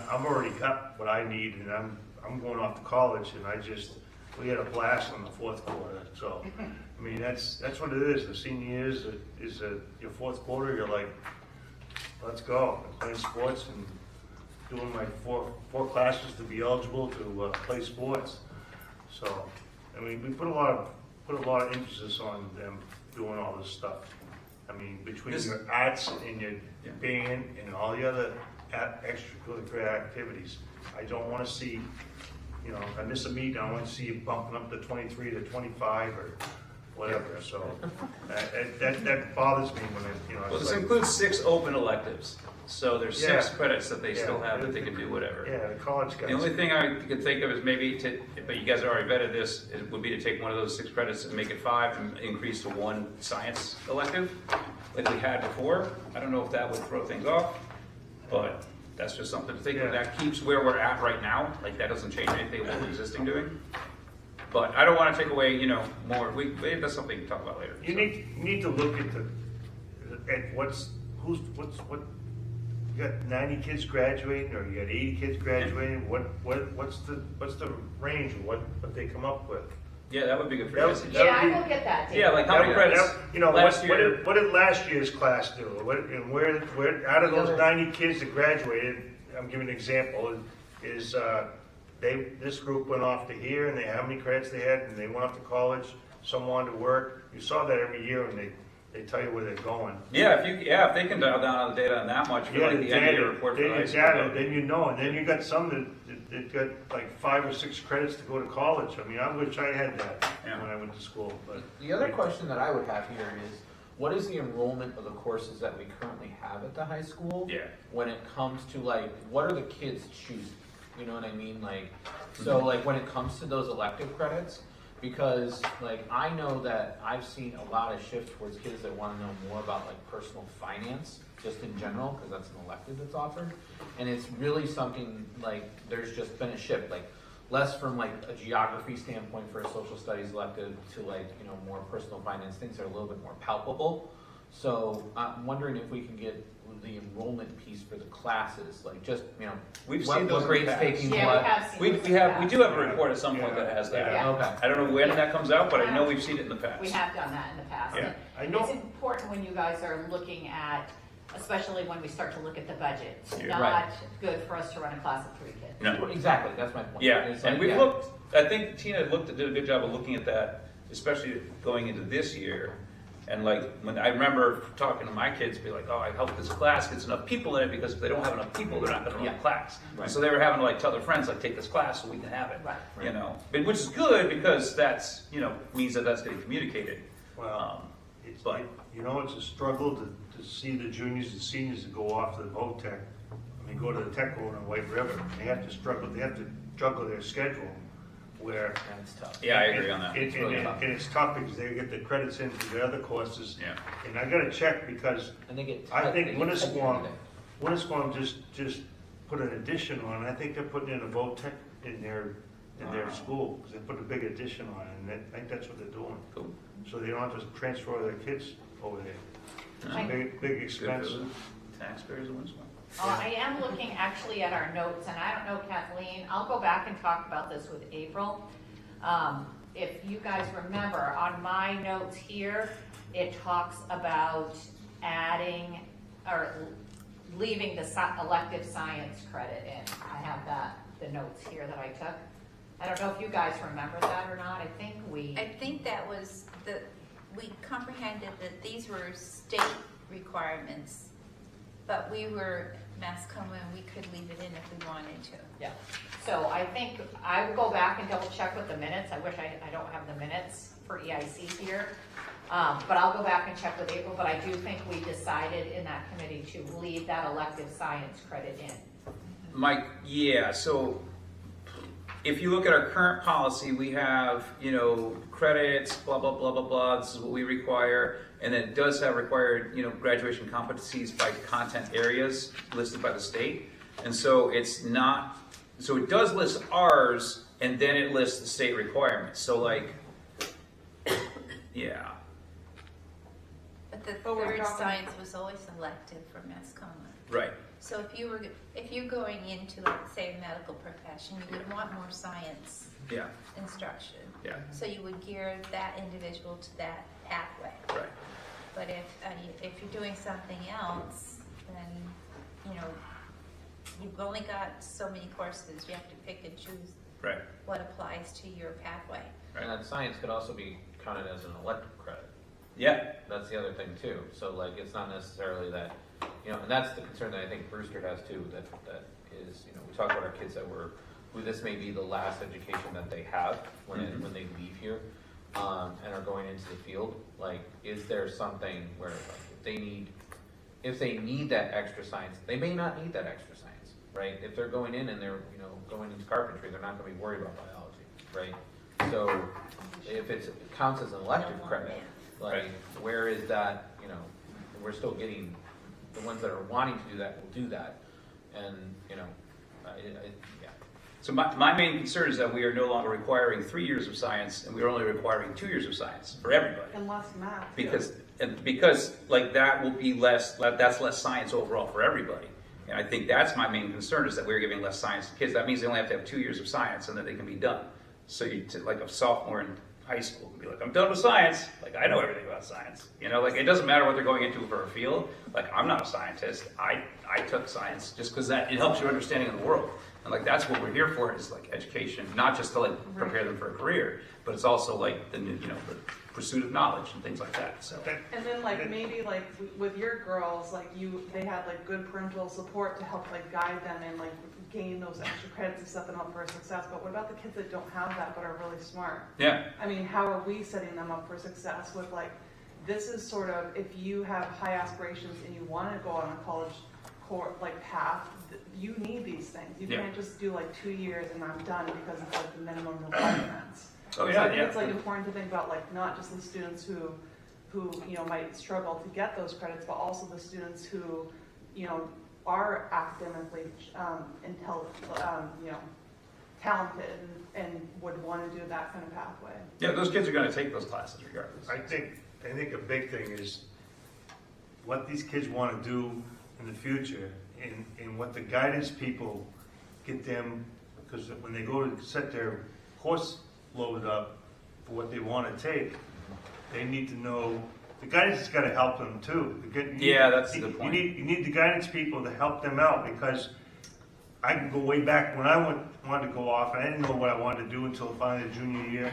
I'm already got what I need, and I'm going off to college, and we had a blast on the fourth quarter. So, I mean, that's what it is. The senior year is your fourth quarter. You're like, let's go. I'm playing sports and doing my four classes to be eligible to play sports. So, I mean, we put a lot of emphasis on them doing all this stuff. I mean, between your arts and your band and all the other extracurricular activities, I don't want to see, you know, if I miss a meet, I don't want to see you bumping up to 23 to 25 or whatever. So that bothers me when it, you know. Well, this like, includes 6 open electives, so there's 6 credits that they still have that they can do whatever. Yeah, the college guys. The only thing I could think of is maybe but you guys already vetted this, would be to take one of those 6 credits and make it 5 and increase to 1 science elective, like we had before. I don't know if that would throw things off, but that's just something to think of. That keeps where we're at right now. Like, that doesn't change anything what we're existing doing. But I don't want to take away, you know, more. That's something to talk about later. You need to look at what you got 90 kids graduating, or you got 80 kids graduating. What's the range of what they come up with? Yeah, that would be good for you. Yeah, I will get that. David. Yeah, like how many credits? You know, last year? what did last year's class do? And where out of those 90 kids that graduated, I'm giving an example, is this group went off to here, and how many credits they had, and they went off to college. Some wanted to work. You saw that every year, and they tell you where they're going. Yeah, if they can dial down on the data on that much, for like the end of your report for high school. Then you know, and then you got some that got like 5 or 6 credits to go to college. I mean, I wish I had that when I went to school. But the other question that I would have here is, what is the enrollment of the courses that we currently have at the high school? Yeah. When it comes to like, what are the kids choosing? You know what I mean? Like, so like when it comes to those elective credits, because like I know that I've seen a lot of shift towards kids that want to know more about like personal finance just in general, because that's an elective that's offered, and it's really something like there's just been a shift, like less from like a geography standpoint for a social studies elective to like, you know, more personal finance things that are a little bit more palpable. So I'm wondering if we can get the enrollment piece for the classes, like just, you know, We've seen those grades taking Yeah, what. we have seen We those in the past. do have a report at some point that has that. Yeah. Okay. I don't know when that comes out, but I know we've seen it in the past. We have done that in the past. Yeah. I know. It's important when you guys are looking at, especially when we start to look at the budget. It's Yeah. not Right. good for us to run a class of 3 kids. No. Exactly, that's my point. Yeah, It's and like, we've yeah. looked. I think Tina did a good job of looking at that, especially going into this year. And like when I remember talking to my kids, be like, "Oh, I hope this class gets enough people in it, because if they don't have enough people, they're not going to run the class." Right. So they were having to like tell their friends, like, "Take this class so we can have it." Right. You know, which is good because that's, you know, means that that's getting communicated. Well, But you know, it's a struggle to see the juniors and seniors that go off to the VOTEC. I mean, go to the tech over in White River. They have to juggle their schedule where. That's tough. yeah, I agree on that. And it's tough because they get the credits in for the other courses. Yeah. And I gotta check because And they get. I think they get Winnisquam just put an addition on. I think they're putting in a VOTEC in their school because they put a big addition on it, and I think that's what they're doing. Cool. So they don't have to transfer their kids over there. It's a big expense. Good for the taxpayers of Winslow. I am looking actually at our notes, and I don't know, Kathleen, I'll go back and talk about this with April. If you guys remember, on my notes here, it talks about adding or leaving the elective science credit in. I have the notes here that I took. I don't know if you guys remember that or not. I think that was we comprehended that these were state requirements, but we were Mascoma and we could leave it in if we wanted to. Yeah. So I think I will go back and double check with the minutes. I wish I don't have the minutes for EIC here. But I'll go back and check with April, but I do think we decided in that committee to leave that elective science credit in. Mike, yeah, so if you look at our current policy, we have, credits, blah, blah, blah, blah, blah, this is what we require. And then it does have required, graduation competencies by content areas listed by the state. And so it does list ours, and then it lists the state requirements. So yeah. But the third science was always elective for Mascoma. Right. So if you're going into, like, say, medical profession, you would want more science instruction. Yeah. So you would gear that individual to that pathway. Right. But if you're doing something else, then you've only got so many courses. You have to pick and choose what applies to your pathway. Right. And then science could also be counted as an elective credit. Yeah. That's the other thing too. So it's not necessarily that, and that's the concern that I think Brewster has too, that is, we talk about our kids who this may be the last education that they have when they leave here, and are going into the field. Is there something where if they need that extra science, they may not need that extra science, right? If they're going in and they're, going into carpentry, they're not gonna be worried about biology, right? So if it counts as an elective credit, where is that, we're still getting, the ones that are wanting to do that will do that. And, So my main concern is that we are no longer requiring 3 years of science, and we are only requiring 2 years of science for everybody. And less math. Because that will be that's less science overall for everybody. And I think that's my main concern, is that we're giving less science to kids. That means they only have to have 2 years of science and then they can be done. So like a sophomore in high school can be like, I'm done with science. I know everything about science. It doesn't matter what they're going into for a field. I'm not a scientist. I took science just because it helps your understanding of the world. And that's what we're here for, is education, not just to prepare them for a career, but it's also the pursuit of knowledge and things like that. So. And then maybe with your girls, they had good parental support to help guide them and gain those extra credits and set them up for success. But what about the kids that don't have that but are really smart? Yeah. I mean, how are we setting them up for success with this is sort of, if you have high aspirations and you want to go on a college path, you need these things. You can't just do 2 years and I'm done because it's the minimum requirements. Oh yeah, so I think it's important to think about not just the students who might struggle to get those credits, but also the students who are academically talented and would want to do that kind of pathway. Yeah, those kids are going to take those classes regardless. I think a big thing is what these kids want to do in the future, and what the guidance people get them, because when they go to set their course loaded up for what they want to take, they need to know. The guidance has got to help them too. That's the point. You need the guidance people to help them out, because I can go way back when I wanted to go off, and I didn't know what I wanted to do until finally the junior year,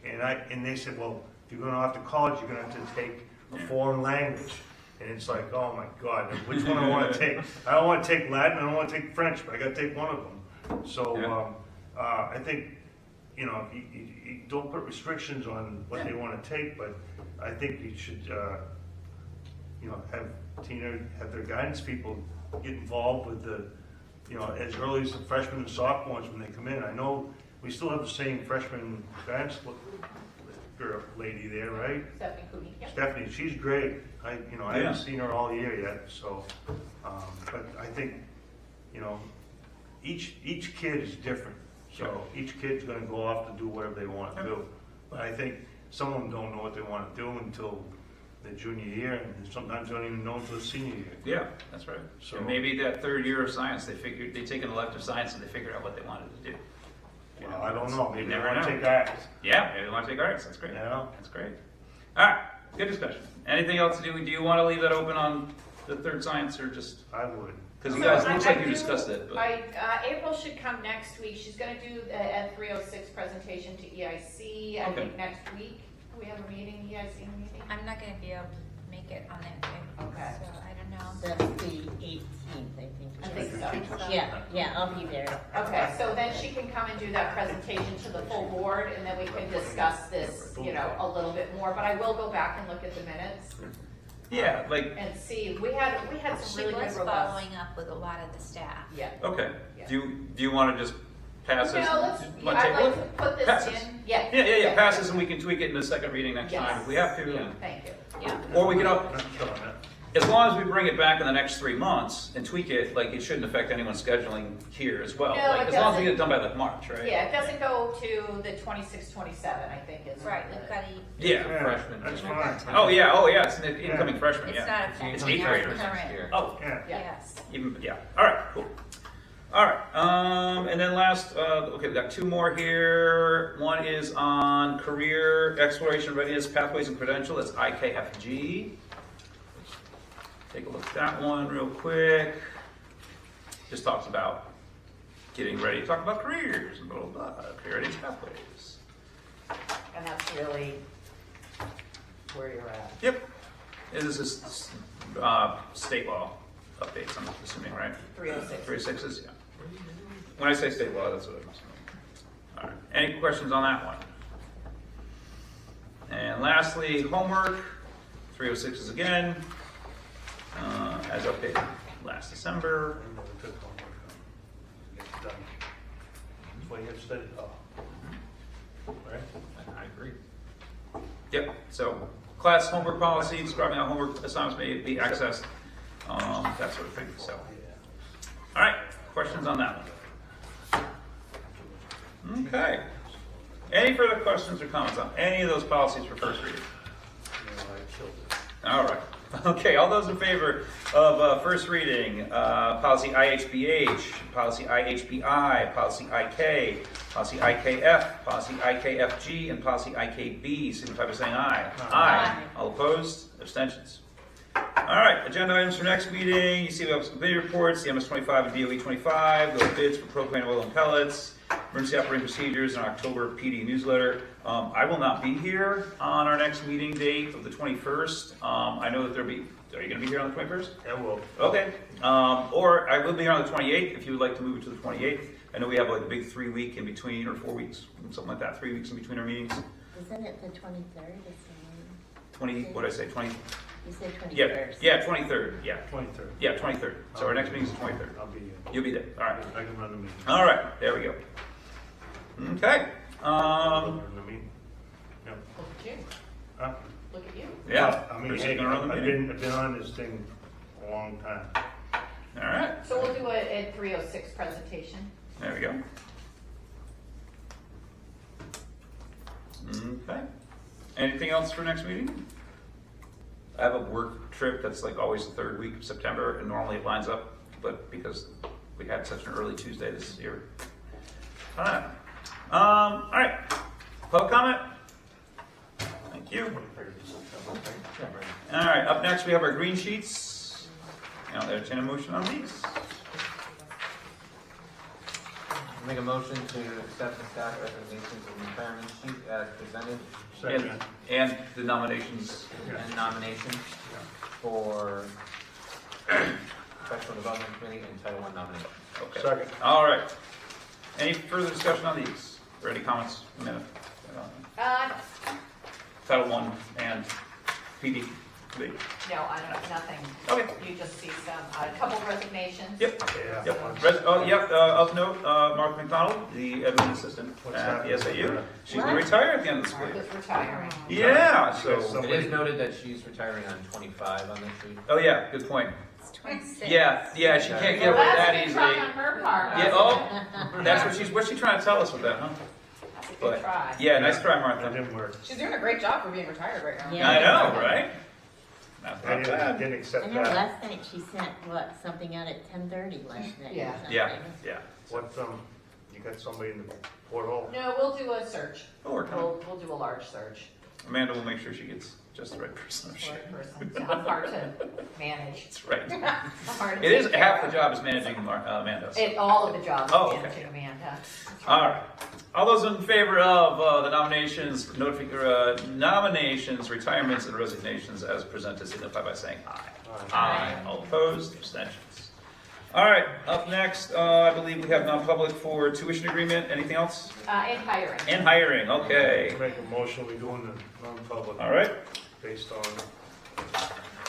and they said, well, if you're going off to college, you're going to have to take a foreign language. And it's oh my God, which one do I want to take? I don't want to take Latin, I don't want to take French, but I got to take one of them. So I think you know, you don't put restrictions on what they wanna take, but I think you should, you know, have Tina, have their guidance people get involved with the, you know, as early as the freshmen and sophomores when they come in. I know we still have the same freshman guidance girl lady there, right? Stephanie Cooney, yep. Stephanie, she's great. I haven't seen her all year yet, so, but I think, you know, each kid is different. So each kid's gonna go off to do whatever they want to do. But I think some of them don't know what they want to do until their junior year, and sometimes they don't even know until senior year. Yeah, that's right. So And maybe that third year of science, they take an elective science and they figured out what they wanted to do. You Well, know, I don't know. Maybe they never want to know. take arts. Yeah, maybe they want to take arts. That's great. Yeah. That's great. All right, good discussion. Anything else to do? Do you want to leave that open on the third science, or just I would. because you So guys looks I like you do- discussed it? But April should come next week. She's gonna do a 306 presentation to EIC, I Okay. think next week. We have a meeting, EIC meeting. I'm not gonna be able to make it on that day. Okay. So I don't know. That's the 18th, I think. I think so. Yeah, I'll be there. Okay, so then she can come and do that presentation to the full board, and then we can discuss this, you know, a little bit more. But I will go back and look at the minutes yeah, like and see. We had some She really was good robust. following up with a lot of the staff. Yeah. okay. Yeah. Do you want to just pass this? No, let's, Want I'd table like it? to put this Pass this. in. Yeah. Yeah. Passes, and we can tweak it in the second reading next Yes. time if we have to. Yeah. Thank you. Yeah. Or we can I'm not killing it. as long as we bring it back in the next 3 months and tweak it, like it shouldn't affect anyone's scheduling here as well. No, Like, it as long as we doesn't. get it done by like March, right? Yeah, it doesn't go to the 26, 27, I think is. Right, we've got to, Yeah. Freshman. That's fine. Oh yeah. It's an incoming freshman. it's Yeah. not affecting It's our 8th graders current. next year. Oh, Yeah. Yeah. Yes. even yeah. All right. Cool. All right. And then last, okay, we got 2 more here. One is on career exploration readiness pathways and credential. That's IKFG. Take a look at that one real quick. Just talks about getting ready to talk about careers and blah, blah, blah, career readiness pathways. And that's really where you're at. Yep. This is state law updates, I'm assuming, right? 306. 306s, yeah. When I say state law, that's what I'm assuming. All right. Any questions on that one? And lastly, homework. 306s again, as updated last December. I never took homework. Get it done. That's why you have to study. Right? I agree. Yep. So class homework policy describing how homework assignments may be accessed, that sort of thing. So, all right. Questions on that one? Okay. Any further questions or comments on any of those policies for first reading? I killed it. All right. Okay, all those in favor of first reading, policy IHBH, policy IHBI, policy IK, policy IKF, policy IKFG, and policy IKB, signify by saying aye. Aye. All opposed? Abstentions? All right, agenda items for next meeting. You see we have some committee reports, the MS-25 and DOE-25, those bids for propane, oil, and pellets, emergency operating procedures, and October PD newsletter. I will not be here on our next meeting date of the 21st. I know that are you going to be here on the 21st? I will. Okay. Or I will be here on the 28th if you would like to move it to the 28th. I know we have like a big 3 week in between, or 4 weeks, something like that, 3 weeks in between our meetings. Isn't it the 23rd? 20, what did I say, 20? You said 21st. Yeah, 23rd, yeah. 23rd. Yeah, 23rd. So our next meeting is the 23rd. I'll be here. You'll be there, all right. I can run the meeting. All right, there we go. Okay. Run the meeting. Yep. Look at you. Huh? Look at you. Yeah. I mean, First hey, thing around the I've meeting. been on this thing a long time. All right, So we'll do a 306 presentation. there we go. Okay. Anything else for next meeting? I have a work trip that's like always the 3rd week of September, and normally it lines up, but because we had such an early Tuesday this year. All right. All right. Public comment? Thank you. All right, up next we have our green sheets. I'll entertain a motion on these. Make a motion to accept the staff recommendations and retirement sheet as presented And the nominations. and nominations for Professional Development Committee and Title I nomination. Okay. Second. All right. Any further discussion on these? or any comments? Amanda? No, Title I and PD. I don't, nothing. Okay. You just see some, a couple resignations. Yep. Yeah. Yep. Of note, Mark McDonald, the admin assistant What's at the happening? SAU. She's going to retire at the end of the school Mark year. is retiring. Yeah, so. It is noted that she's retiring on 25 on this sheet. Oh, yeah, good point. It's 26. Yeah, she can't get away Well, that that's a good easily. try on her part. Yeah, that's what's she trying to tell us with that, huh? That's a good But, try. yeah, nice try, That Martha. didn't work. She's doing a great job for being retired right now. Yeah. I know, right? Not I bad. didn't accept I know that. last night she sent, something out at 10:30 last night or Yeah. something. Yeah. What, you got somebody in the porthole? No, we'll do a search. We'll work on it. We'll do a large search. Amanda will make sure she gets just the right person. I'm sure. Right person. It's hard to manage. That's right. Hard to It is take half care the job is managing Amanda. so. All of the jobs Oh, is okay. managing Amanda. All right. All those in favor of the nominations, nominations, retirements, and resignations as presented, signify by saying aye. Aye. All opposed, abstentions. All right. Up next, I believe we have non-public for tuition agreement. Anything else? And hiring. And hiring. Okay. Make a motion, we go into non-public. All right. Based on,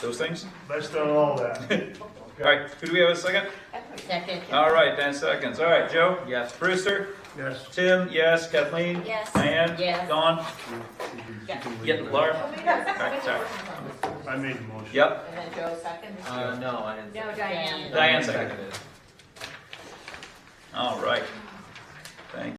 Those things. based on all that. All right. Who do we have a second? Second. All right. 10 seconds. All right. Joe. Yes. Brewster. Yes. Tim. Yes. Kathleen. Yes. Diane. Yes. Dawn. Yeah. Laura. All right, sorry. I made the motion. Yep. And then Joe seconds. No, I didn't. No, Diane. Diane seconded. seconded. All right.